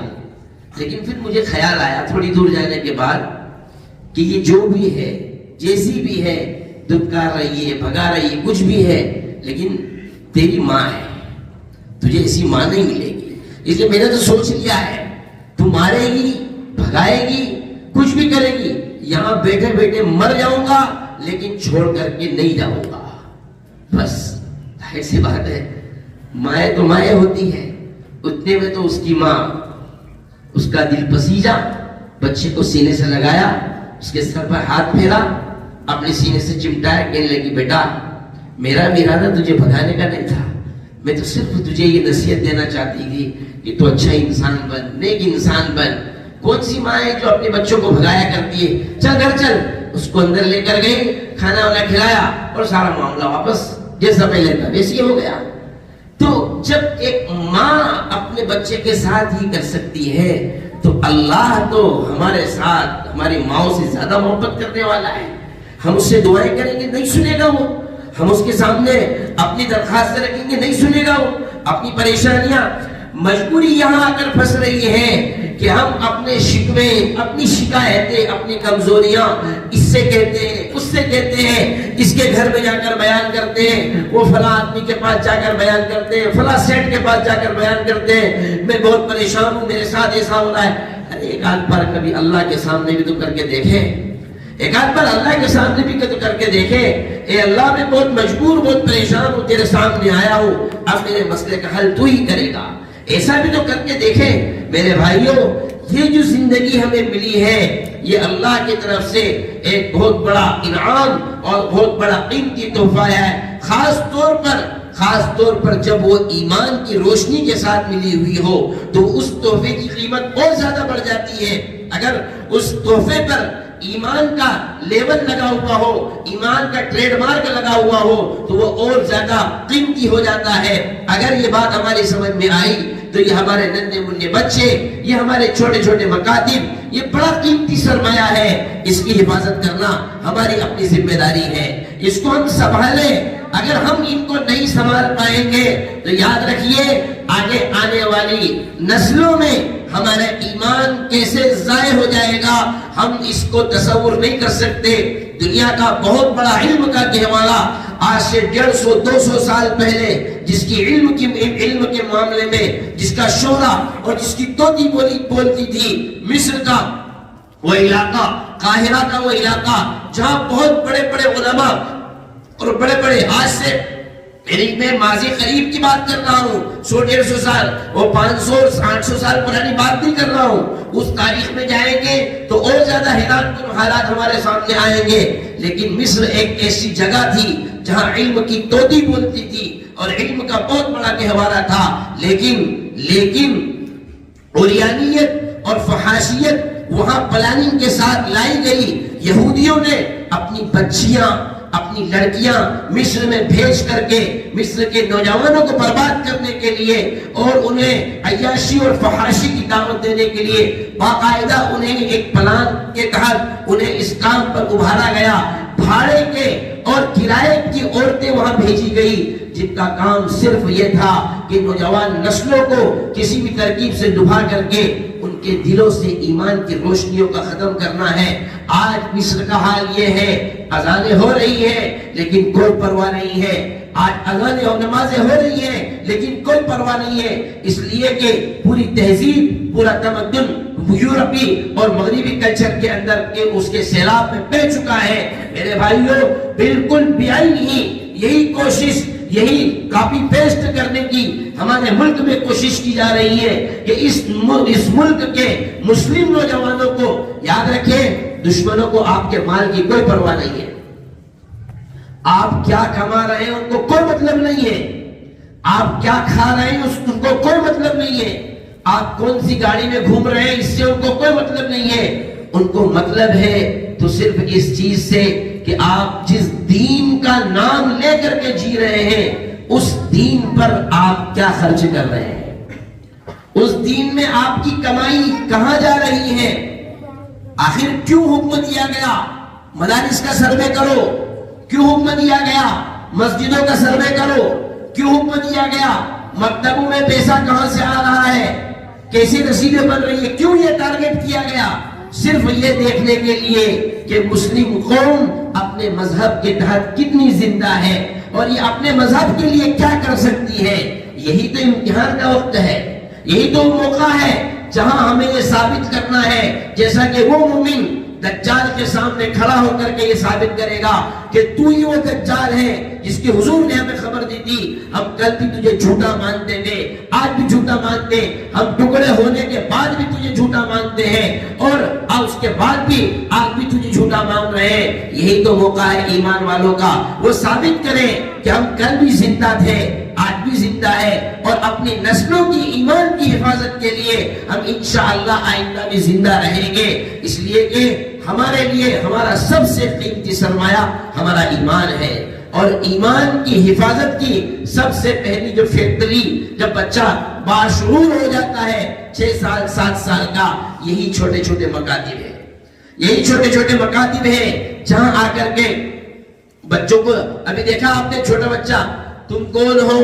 لیکن پھر مجھے خیال آیا تھوڑی دور جانے کے بعد کہ یہ جو بھی ہے جیسی بھی ہے، دھتکار رہی ہے، بھگا رہی ہے، کچھ بھی ہے، لیکن تیری ماں ہے، تجھے ایسی ماں نہیں ملے گی، اس لیے میں نے تو سوچ لیا ہے تو مارے گی، بھگائے گی، کچھ بھی کرے گی، یہاں بیٹھے بیٹھے مر جاؤں گا لیکن چھوڑ کر کے نہیں جاؤں گا، بس ایسی بات ہے، مائیں تو مائیں ہوتی ہیں، اتنے میں تو اس کی ماں اس کا دل پسیجا، بچے کو سینے سے لگایا، اس کے سر پر ہاتھ پھیرا، اپنے سینے سے چمٹایا، کہنے لگی بیٹا میرا ارادہ تجھے بھگانے کا نہیں تھا، میں تو صرف تجھے یہ نصیحت دینا چاہتی تھی کہ تو اچھا انسان بن، نیک انسان بن، کون سی ماں ہے جو اپنے بچوں کو بھگایا کرتی ہے، چل گھر چل، اس کو اندر لے کر گئی، کھانا وانا کھلایا اور سارا معاملہ واپس جیسا پہلے تھا ویسے ہی ہو گیا۔ تو جب ایک ماں اپنے بچے کے ساتھ ہی کر سکتی ہے تو اللہ تو ہمارے ساتھ ہماری ماؤں سے زیادہ محبت کرنے والا ہے، ہم اس سے دعائیں کریں گے نہیں سنے گا وہ، ہم اس کے سامنے اپنی درخواست رکھیں گے نہیں سنے گا وہ، اپنی پریشانیاں مجبوری یہاں آ کر پھنس رہی ہے کہ ہم اپنے شکوے، اپنی شکایتیں، اپنی کمزوریاں اس سے کہتے ہیں، اس سے کہتے ہیں، اس کے گھر میں جا کر بیان کرتے ہیں، وہ فلاں آدمی کے پاس جا کر بیان کرتے ہیں، فلاں سیٹ کے پاس جا کر بیان کرتے ہیں، میں بہت پریشان ہوں، میرے ساتھ ایسا ہو رہا ہے۔ ارے ایک آدھ بار کبھی اللہ کے سامنے بھی تو کر کے دیکھیں، ایک آدھ بار اللہ کے سامنے بھی کر کے دیکھے، اے اللہ میں بہت مجبور، بہت پریشان ہوں، تیرے سامنے آیا ہوں، اب میرے مسئلے کا حل تو ہی کرے گا. ایسا بھی تو کر کے دیکھے. میرے بھائیوں، یہ جو زندگی ہمیں ملی ہے یہ اللہ کی طرف سے ایک بہت بڑا انعام اور بہت بڑا قیمتی تحفہ ہے. خاص طور پر جب وہ ایمان کی روشنی کے ساتھ ملی ہوئی ہو تو اس تحفے کی قیمت اور زیادہ بڑھ جاتی ہے. اگر اس تحفے پر ایمان کا لیبل لگا ہوا ہو، ایمان کا ٹریڈ مارک لگا ہوا ہو تو وہ اور زیادہ قیمتی ہو جاتا ہے. اگر یہ بات ہماری سمجھ میں آئی تو یہ ہمارے ننھے منھے بچے، یہ ہمارے چھوٹے چھوٹے مکاتب، یہ بڑا قیمتی سرمایہ ہے. اس کی حفاظت کرنا ہماری اپنی ذمہ داری ہے. اس کو ہم سنبھالیں. اگر ہم ان کو نہیں سنبھال پائیں گے تو یاد رکھیے آگے آنے والی نسلوں میں ہمارا ایمان کیسے ضائع ہو جائے گا ہم اس کو تصور نہیں کر سکتے. دنیا کا بہت بڑا علم کا گہوارہ آج سے 150-200 سال پہلے جس کی علم کے معاملے میں جس کا شہرہ اور جس کی طوطی بولتی تھی، مصر کا وہ علاقہ، قاہرہ کا وہ علاقہ جہاں بہت بڑے بڑے علماء اور بڑے بڑے، آج سے میں ماضی قریب کی بات کر رہا ہوں، 100-150 سال، وہ 500-800 سال پرانی بات نہیں کر رہا ہوں. اس تاریخ میں جائیں گے تو اور زیادہ حیران کن حالات ہمارے سامنے آئیں گے. لیکن مصر ایک ایسی جگہ تھی جہاں علم کی طوطی بولتی تھی اور علم کا بہت بڑا گہوارہ تھا. لیکن اوریانیت اور فحاشیت وہاں پلاننگ کے ساتھ لائی گئی. یہودیوں نے اپنی بچیاں، اپنی لڑکیاں مصر میں بھیج کر کے مصر کے نوجوانوں کو برباد کرنے کے لیے اور انہیں عیاشی اور فحاشی کی دعوت دینے کے لیے باقاعدہ انہیں ایک پلان کے تحت انہیں اس کام پر ابھارا گیا. بھاڑے کے اور کرائے کی عورتیں وہاں بھیجی گئی جن کا کام صرف یہ تھا کہ نوجوان نسلوں کو کسی بھی ترکیب سے ڈبا کر کے ان کے دلوں سے ایمان کی روشنیوں کا ختم کرنا ہے. آج مصر کا حال یہ ہے، اذانیں ہو رہی ہیں لیکن کوئی پرواہ نہیں ہے. آج اذانیں اور نمازیں ہو رہی ہیں لیکن کوئی پرواہ نہیں ہے، اس لیے کہ پوری تہذیب، پورا تمدن یورپی اور مغربی کلچر کے اندر کے اس کے سیلاب میں بہہ چکا ہے. میرے بھائیوں، بالکل بھی آئی نہیں. یہی کوشش، یہی کاپی پیسٹ کرنے کی ہمارے ملک میں کوشش کی جا رہی ہے کہ اس ملک کے مسلم نوجوانوں کو یاد رکھیں، دشمنوں کو آپ کے مال کی کوئی پرواہ نہیں ہے. آپ کیا کما رہے ہیں ان کو کوئی مطلب نہیں ہے. آپ کیا کھا رہے ہیں ان کو کوئی مطلب نہیں ہے. آپ کون سی گاڑی میں گھوم رہے ہیں اس سے ان کو کوئی مطلب نہیں ہے. ان کو مطلب ہے تو صرف اس چیز سے کہ آپ جس دین کا نام لے کر کے جی رہے ہیں اس دین پر آپ کیا خرچ کر رہے ہیں، اس دین میں آپ کی کمائی کہاں جا رہی ہے. آخر کیوں حکم دیا گیا مدارس کا سروے کرو؟ کیوں حکم دیا گیا مسجدوں کا سروے کرو؟ کیوں حکم دیا گیا مکتبوں میں پیسہ کہاں سے آ رہا ہے، کیسی رسیدیں بن رہی ہے؟ کیوں یہ ٹارگٹ کیا گیا؟ صرف یہ دیکھنے کے لیے کہ مسلم قوم اپنے مذہب کے تحت کتنی زندہ ہے اور یہ اپنے مذہب کے لیے کیا کر سکتی ہے. یہی تو امتحان کا وقت ہے، یہی تو موقع ہے جہاں ہمیں یہ ثابت کرنا ہے، جیسا کہ وہ مومن دجال کے سامنے کھڑا ہو کر کے یہ ثابت کرے گا کہ تو ہی وہ دجال ہے جس کے حضور نے ہمیں خبر دی تھی. ہم کل بھی تجھے جھوٹا مانتے تھے، آج بھی جھوٹا مانتے، ہم ٹکڑے ہونے کے بعد بھی تجھے جھوٹا مانتے ہیں اور اس کے بعد بھی آج بھی تجھے جھوٹا مان رہے ہیں. یہی تو موقع ہے ایمان والوں کا، وہ ثابت کریں کہ ہم کل بھی زندہ تھے، آج بھی زندہ ہے اور اپنی نسلوں کی ایمان کی حفاظت کے لیے ہم انشاءاللہ آئندہ بھی زندہ رہیں گے. اس لیے کہ ہمارے لیے ہمارا سب سے قیمتی سرمایہ ہمارا ایمان ہے اور ایمان کی حفاظت کی سب سے پہلی جو فیکٹری جب بچہ باشعور ہو جاتا ہے 6 سال 7 سال کا، یہی چھوٹے چھوٹے مکاتب ہیں. یہی چھوٹے چھوٹے مکاتب ہیں جہاں آ کر کے بچوں کو، ابھی دیکھا آپ نے چھوٹا بچہ، تم کون ہو،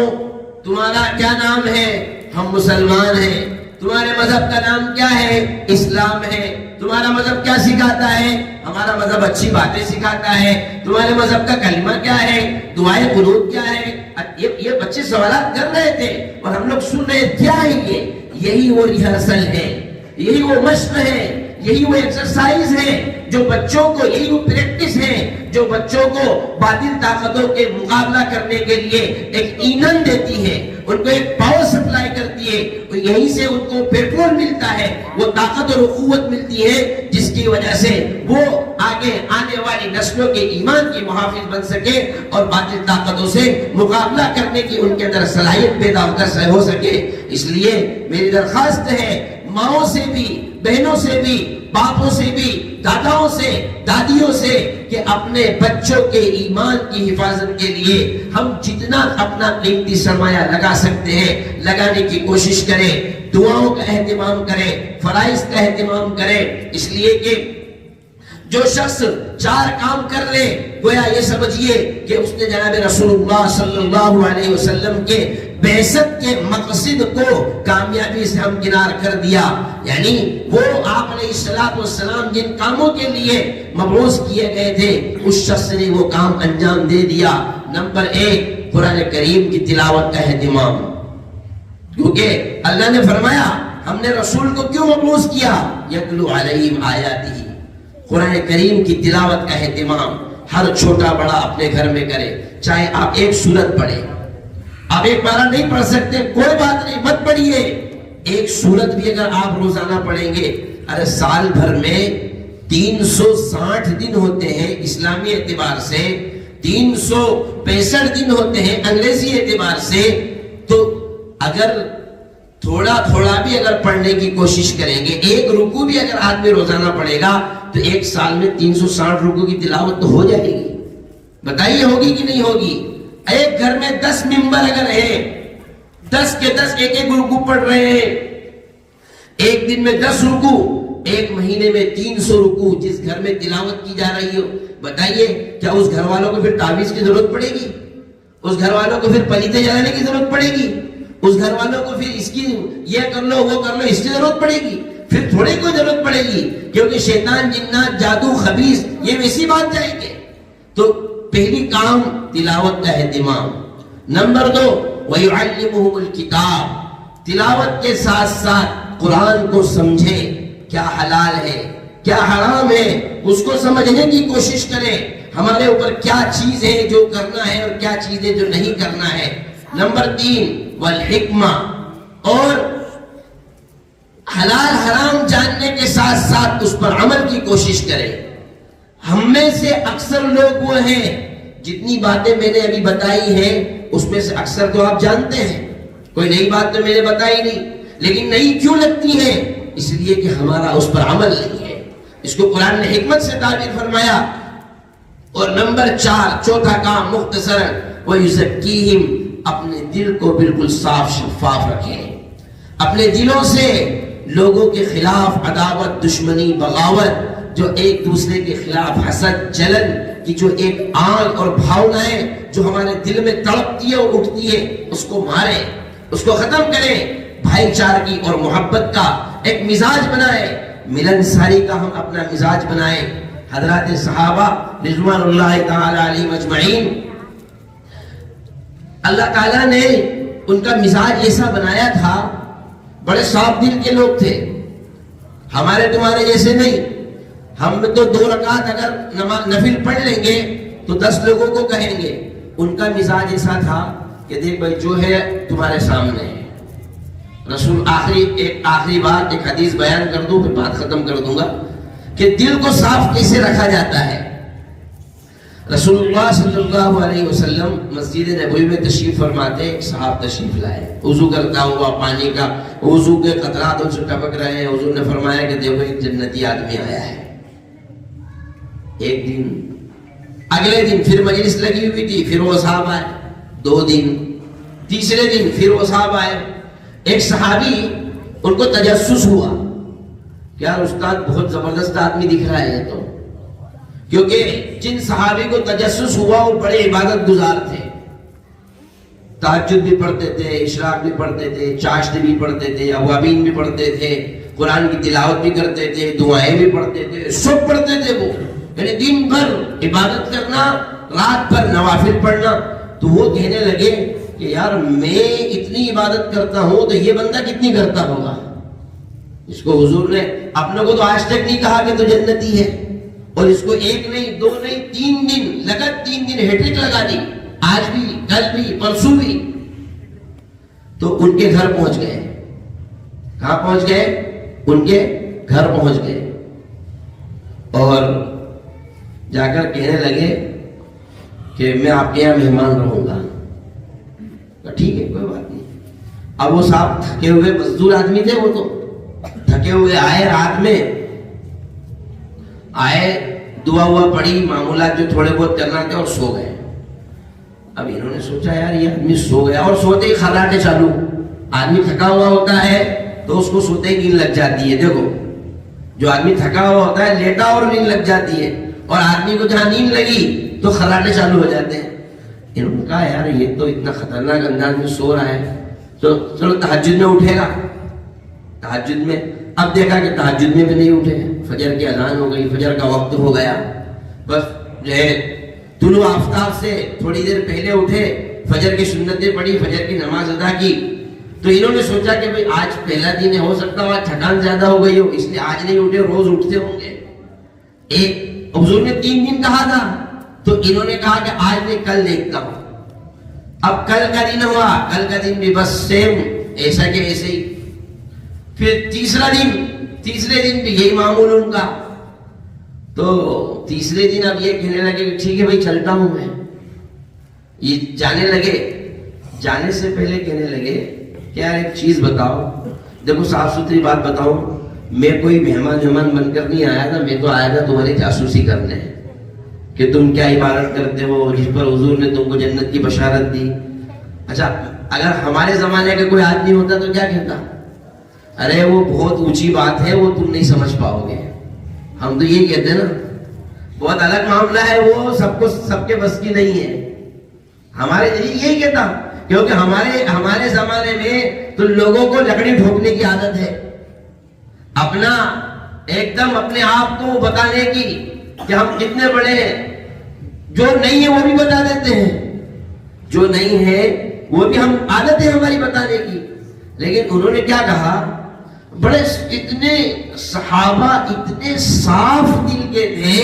تمہارا کیا نام ہے، ہم مسلمان ہیں. تمہارے مذہب کا نام کیا ہے، اسلام ہے. تمہارا مذہب کیا سکھاتا ہے، ہمارا مذہب اچھی باتیں سکھاتا ہے. تمہارے مذہب کا کلمہ کیا ہے، دعائے قنوت کیا ہے. یہ بچے سوالات کر رہے تھے اور ہم لوگ سن رہے، کیا ہے یہ؟ یہی وہ ریہرسل ہے، یہی وہ مشق ہے، یہی وہ ایکسرسائز ہے جو بچوں کو، یہی وہ پریکٹس ہے جو بچوں کو باطل طاقتوں کے مقابلہ کرنے کے لیے ایک ایندھن دیتی ہے، ان کو ایک پاور سپلائی کرتی ہے، یہیں سے ان کو پیٹرول ملتا ہے، وہ طاقت اور قوت ملتی ہے جس کی وجہ سے وہ آگے آنے والی نسلوں کے ایمان کی محافظ بن سکے اور باطل طاقتوں سے مقابلہ کرنے کی ان کے اندر صلاحیت پیدا ہو سکے۔ اس لیے میری درخواست ہے ماؤں سے بھی، بہنوں سے بھی، باپوں سے بھی، داداؤں سے، دادیوں سے، کہ اپنے بچوں کے ایمان کی حفاظت کے لیے ہم جتنا اپنا قیمتی سرمایہ لگا سکتے ہیں لگانے کی کوشش کریں، دعاؤں کا اہتمام کریں، فرائض کا اہتمام کریں، اس لیے کہ جو شخص 4 کام کر لے گویا یہ سمجھیے کہ اس نے جناب رسول اللہ صلی اللہ علیہ وسلم کے بعثت کے مقصد کو کامیابی سے ہمکنار کر دیا۔ یعنی وہ آپ علیہ السلام جن کاموں کے لیے مبعوث کیے گئے تھے اس شخص نے وہ کام انجام دے دیا۔ نمبر 1 قرآن کریم کی تلاوت کا اہتمام، کیونکہ اللہ نے فرمایا ہم نے رسول کو کیوں مبعوث کیا؟ یتلو علیہم آیاتہ، قرآن کریم کی تلاوت کا اہتمام ہر چھوٹا بڑا اپنے گھر میں کرے، چاہے آپ ایک سورت پڑھیں، آپ ایک پارہ نہیں پڑھ سکتے کوئی بات نہیں، مت پڑھیے، ایک سورت بھی اگر آپ روزانہ پڑھیں گے، ارے سال بھر میں 360 دن ہوتے ہیں اسلامی اعتبار سے، 365 دن ہوتے ہیں انگریزی اعتبار سے، تو اگر تھوڑا بھی اگر پڑھنے کی کوشش کریں گے، ایک رکوع بھی اگر آدمی روزانہ پڑھے گا تو ایک سال میں 360 رکوع کی تلاوت تو ہو جائے گی۔ بتائیے ہوگی کہ نہیں ہوگی؟ ایک گھر میں 10 ممبر اگر ہیں، 10 کے 10 ایک رکوع پڑھ رہے ہیں، ایک دن میں 10 رکوع، ایک مہینے میں 300 رکوع جس گھر میں تلاوت کی جا رہی ہو، بتائیے کیا اس گھر والوں کو پھر تعویذ کی ضرورت پڑے گی؟ اس گھر والوں کو پھر پلیتے جلانے کی ضرورت پڑے گی؟ اس گھر والوں کو پھر اس کی یہ کر لو وہ کر لو اس کی ضرورت پڑے گی؟ پھر تھوڑے کو ضرورت پڑے گی، کیونکہ شیطان، جنات، جادو، خبیث یہ ویسی بات جائیں گے۔ تو پہلی کام تلاوت کا اہتمام۔ نمبر 2 وَيُعَلِّمُهُمُ الْكِتَابِ، تلاوت کے ساتھ ساتھ قرآن کو سمجھیں، کیا حلال ہے کیا حرام ہے اس کو سمجھنے کی کوشش کریں، ہمارے اوپر کیا چیز ہے جو کرنا ہے اور کیا چیز ہے جو نہیں کرنا ہے۔ نمبر 3 والحکمہ، اور حلال حرام جاننے کے ساتھ ساتھ اس پر عمل کی کوشش کریں۔ ہم میں سے اکثر لوگ وہ ہیں، جتنی باتیں میں نے ابھی بتائی ہیں اس میں سے اکثر تو آپ جانتے ہیں، کوئی نئی بات تو میں نے بتائی نہیں، لیکن نئی کیوں لگتی ہے؟ اس لیے کہ ہمارا اس پر عمل نہیں ہے۔ اس کو قرآن نے حکمت سے تعبیر فرمایا۔ اور نمبر 4 چوتھا کام مختصراً وَيُزَكِّيهِمْ، اپنے دل کو بالکل صاف شفاف رکھیں، اپنے دلوں سے لوگوں کے خلاف عداوت، دشمنی، بغاوت، جو ایک دوسرے کے خلاف حسد، جلن کی جو ایک آگ اور بھاونائیں جو ہمارے دل میں تڑپتی ہے اور اٹھتی ہے، اس کو ماریں، اس کو ختم کریں، بھائی چارگی اور محبت کا ایک مزاج بنائیں، ملنساری کا ہم اپنا مزاج بنائیں۔ حضرات صحابہ رضوان اللہ تعالی علیہم اجمعین، اللہ تعالیٰ نے ان کا مزاج ایسا بنایا تھا، بڑے صاف دل کے لوگ تھے، ہمارے تمہارے جیسے نہیں۔ ہم تو 2 رکعت اگر نفل پڑھ لیں گے تو 10 لوگوں کو کہیں گے، ان کا مزاج ایسا تھا کہ دیکھ بھائی جو ہے تمہارے سامنے ہے۔ رسول ایک آخری بات، ایک حدیث بیان کر دوں پھر بات ختم کر دوں گا کہ دل کو صاف کیسے رکھا جاتا ہے۔ رسول اللہ صلی اللہ علیہ وسلم مسجد نبوی میں تشریف فرماتے، ایک صحاب تشریف لائے، وضو کرتا ہوا پانی کا وضو کے قطرات ان سے ٹپک رہے ہیں، حضور نے فرمایا کہ دیکھو ایک جنتی آدمی آیا ہے۔ ایک دن، اگلے دن پھر مجلس لگی ہوئی تھی، پھر وہ صاحب آئے، 2 دن، تیسرے دن پھر وہ صاحب آئے۔ ایک صحابی ان کو تجسس ہوا کہ یار استاد بہت زبردست آدمی دکھ رہا ہے تو، کیونکہ جن صحابی کو تجسس ہوا وہ بڑے عبادت گزار تھے، تہجد بھی پڑھتے تھے، اشراق بھی پڑھتے تھے، چاشت بھی پڑھتے تھے، اوابین بھی پڑھتے تھے، قرآن کی تلاوت بھی کرتے تھے، دعائیں بھی پڑھتے تھے، سب پڑھتے تھے وہ، یعنی دن بھر عبادت کرنا، رات بھر نوافل پڑھنا۔ تو وہ کہنے لگے کہ یار میں اتنی عبادت کرتا ہوں تو یہ بندہ کتنی کرتا ہوگا، اس کو حضور نے اپنے کو تو آج تک نہیں کہا کہ تو جنتی ہے، اور اس کو ایک نہیں دو نہیں 3 دن لگت 3 دن ہیٹرک لگا دی، آج بھی کل بھی پرسوں بھی۔ تو ان کے گھر پہنچ گئے، کہاں پہنچ گئے؟ ان کے گھر پہنچ گئے، اور جا کر کہنے لگے کہ میں آپ کے یہاں مہمان رہوں گا۔ ٹھیک ہے کوئی بات نہیں۔ اب وہ صاحب تھکے ہوئے مزدور آدمی تھے، وہ تو تھکے ہوئے آئے، رات میں آئے، دعا ہوا پڑی، معمولات جو تھوڑے بہت کرنا تھے، اور سو گئے۔ اب انہوں نے سوچا یار یہ آدمی سو گیا، اور سوتے ہی خراٹے چالو۔ آدمی تھکا ہوا ہوتا ہے تو اس کو سوتے ہی نیند لگ جاتی ہے۔ دیکھو جو آدمی تھکا ہوا ہوتا ہے لیٹا اور نیند لگ جاتی ہے، اور آدمی کو جہاں نیند لگی تو خراٹے چالو ہو جاتے ہیں۔ انہوں نے کہا یار یہ تو اتنا خطرناک انداز میں سو رہا ہے، تو چلو تہجد میں اٹھے گا۔ تہجد میں اب دیکھا کہ تہجد میں بھی نہیں اٹھے، فجر کی اذان ہو گئی، فجر کا وقت ہو گیا، بس جو ہے طلوع آفتاب سے تھوڑی دیر پہلے اٹھے، فجر کی سنتیں پڑھی، فجر کی نماز ادا کی۔ تو انہوں نے سوچا کہ بھئی آج پہلا دن ہے، ہو سکتا ہو آج تھکان زیادہ ہو گئی ہو، اس لیے آج نہیں اٹھے، روز اٹھتے ہوں گے۔ ایک حضور نے 3 دن کہا تھا، تو انہوں نے کہا کہ آج نہیں کل دیکھتا ہوں۔ اب کل کا دن ہوا، کل کا دن بھی بس سیم ایسا کہ ایسے ہی۔ پھر تیسرے دن بھی یہی معمول ان کا۔ تو تیسرے دن اب یہ کہنے لگے کہ ٹھیک ہے بھائی چلتا ہوں میں۔ یہ جانے لگے، جانے سے پہلے کہنے لگے کہ یار ایک چیز بتاؤ، دیکھو صاف ستھری بات بتاؤں، میں کوئی مہمان بن کر نہیں آیا تھا، میں تو آیا تھا تمہاری جاسوسی کرنے کہ تم کیا عبادت کرتے ہو جس پر حضور نے تم کو جنت کی بشارت دی۔ اچھا اگر ہمارے زمانے کا کوئی آدمی ہوتا تو کیا کہتا؟ ارے وہ بہت اونچی بات ہے، وہ تم نہیں سمجھ پاؤ گے۔ ہم تو یہ کہتے ہیں نا بہت الگ معاملہ ہے، وہ سب کے بس کی نہیں ہے۔ ہمارے یہی کہتا، کیونکہ ہمارے زمانے میں تو لوگوں کو لکڑی ٹھوکنے کی عادت ہے، اپنا ایک دم اپنے آپ کو بتانے کی کہ ہم کتنے بڑے ہیں۔ جو نہیں ہے وہ بھی بتا دیتے ہیں، جو نہیں ہے وہ بھی ہم عادت ہے ہماری بتانے کی۔ لیکن انہوں نے کیا کہا، بڑے اتنے صحابہ اتنے صاف دل کے تھے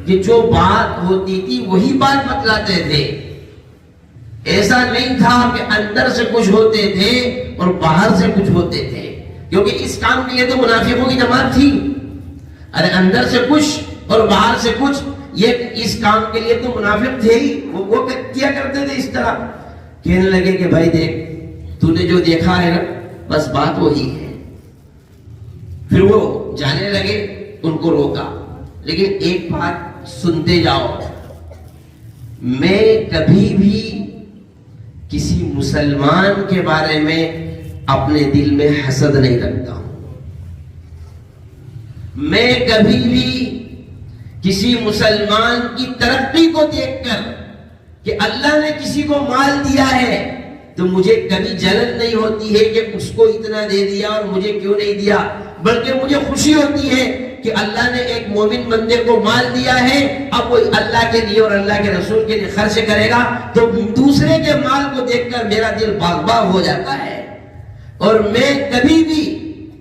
کہ جو بات ہوتی تھی وہی بات بتلاتے تھے۔ ایسا نہیں تھا کہ اندر سے کچھ ہوتے تھے اور باہر سے کچھ ہوتے تھے، کیونکہ اس کام کے لیے تو منافقوں کی جماعت تھی۔ ارے اندر سے کچھ اور باہر سے کچھ، یہ اس کام کے لیے تو منافق تھے ہی، وہ کیا کرتے تھے اس طرح۔ کہنے لگے کہ بھائی دیکھ تو نے جو دیکھا ہے نا بس بات وہی ہے۔ پھر وہ جانے لگے، ان کو روکا، لیکن ایک بات سنتے جاؤ، میں کبھی بھی کسی مسلمان کے بارے میں اپنے دل میں حسد نہیں رکھتا ہوں۔ میں کبھی بھی کسی مسلمان کی ترقی کو دیکھ کر کہ اللہ نے کسی کو مال دیا ہے تو مجھے کبھی جلن نہیں ہوتی ہے کہ اس کو اتنا دے دیا اور مجھے کیوں نہیں دیا، بلکہ مجھے خوشی ہوتی ہے کہ اللہ نے ایک مومن بندے کو مال دیا ہے، اب وہ اللہ کے لیے اور اللہ کے رسول کے لیے خرچ کرے گا تو دوسرے کے مال کو دیکھ کر میرا دل باغ باغ ہو جاتا ہے۔ اور میں کبھی بھی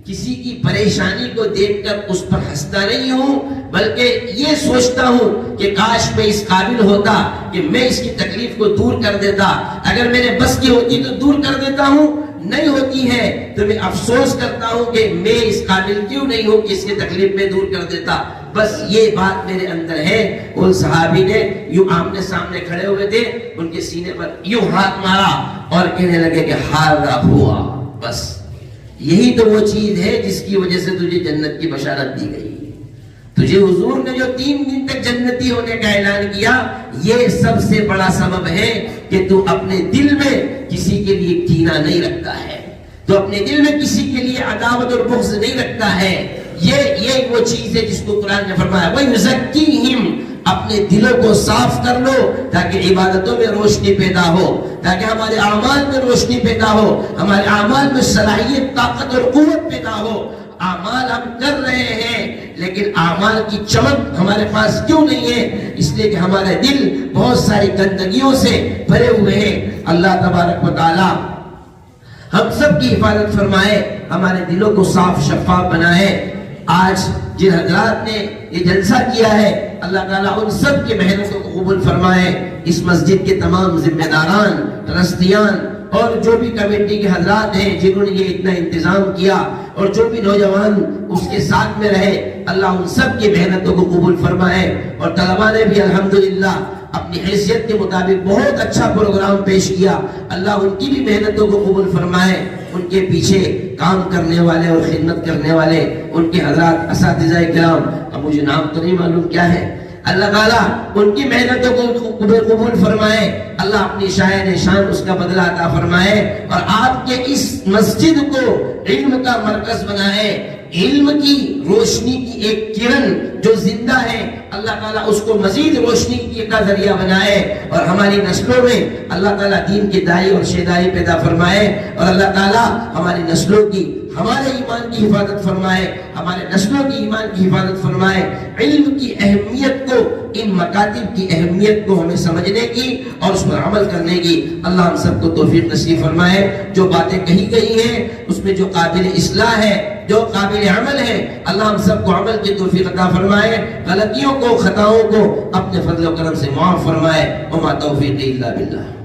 کسی کی پریشانی کو دیکھ کر اس پر ہنستا نہیں ہوں، بلکہ یہ سوچتا ہوں کہ کاش میں اس قابل ہوتا کہ میں اس کی تکلیف کو دور کر دیتا، اگر میرے بس کی ہوتی تو دور کر دیتا ہوں، نہیں ہوتی ہے تو میں افسوس کرتا ہوں کہ میں اس قابل کیوں نہیں ہوں کہ اس کی تکلیف میں دور کر دیتا۔ بس یہ بات میرے اندر ہے۔ ان صحابی نے یوں آمنے سامنے کھڑے ہوئے تھے، ان کے سینے پر یوں ہاتھ مارا اور کہنے لگے کہ ہارا ہوا، بس یہی تو وہ چیز ہے جس کی وجہ سے تجھے جنت کی بشارت دی گئی۔ تجھے حضور نے جو 3 دن تک جنتی ہونے کا اعلان کیا، یہ سب سے بڑا سبب ہے کہ تو اپنے دل میں کسی کے لیے کینہ نہیں رکھتا ہے، تو اپنے دل میں کسی کے لیے عداوت اور بغض نہیں رکھتا ہے۔ یہ وہ چیز ہے جس کو قرآن نے فرمایا وَيُزَكِّيهِمْ، اپنے دلوں کو صاف کر لو تاکہ عبادتوں میں روشنی پیدا ہو، تاکہ ہمارے اعمال میں روشنی پیدا ہو، ہمارے اعمال میں صلاحیت، طاقت اور قوت پیدا ہو۔ اعمال ہم کر رہے ہیں لیکن اعمال کی چمک ہمارے پاس کیوں نہیں ہے؟ اس لیے کہ ہمارے دل بہت ساری گندگیوں سے بھرے ہوئے ہیں۔ اللہ تبارک و تعالی ہم سب کی حفاظت فرمائے، ہمارے دلوں کو صاف شفاف بنائے۔ آج جن حضرات نے یہ جلسہ کیا ہے اللہ تعالیٰ ان سب کی محنتوں کو قبول فرمائے۔ اس مسجد کے تمام ذمہ داران، ٹرسٹیان اور جو بھی کمیٹی کے حضرات ہیں جنہوں نے یہ اتنا انتظام کیا، اور جو بھی نوجوان اس کے ساتھ میں رہے، اللہ ان سب کی محنتوں کو قبول فرمائے۔ اور طلباء نے بھی الحمدللہ اپنی حیثیت کے مطابق بہت اچھا پروگرام پیش کیا، اللہ ان کی بھی محنتوں کو قبول فرمائے۔ ان کے پیچھے کام کرنے والے اور خدمت کرنے والے ان کے حضرات اساتذہ کرام، اب مجھے نام تو نہیں معلوم کیا ہے، اللہ تعالیٰ ان کی محنتوں کو قبول فرمائے، اللہ اپنی شاعر شان اس کا بدلہ عطا فرمائے، اور آپ کے اس مسجد کو علم کا مرکز بنائے، علم کی روشنی کی ایک کرن جو زندہ ہے، اللہ تعالیٰ اس کو مزید روشنی کا ذریعہ بنائے، اور ہماری نسلوں میں اللہ تعالیٰ دین کی دائی اور شیدائی پیدا فرمائے، اور اللہ تعالیٰ ہماری نسلوں کی، ہمارے ایمان کی حفاظت فرمائے، ہمارے نسلوں کی ایمان کی حفاظت فرمائے۔ علم کی اہمیت کو، ان مکاتب کی اہمیت کو ہمیں سمجھنے کی اور اس پر عمل کرنے کی اللہ ہم سب کو توفیق نصیب فرمائے۔ جو باتیں کہی گئی ہیں اس میں جو قابل اصلاح ہے، جو قابل عمل ہے، اللہ ہم سب کو عمل کی توفیق عطا فرمائے، غلطیوں کو، خطاؤں کو اپنے فضل و کرم سے معاف فرمائے۔ وما توفیقی الا باللہ۔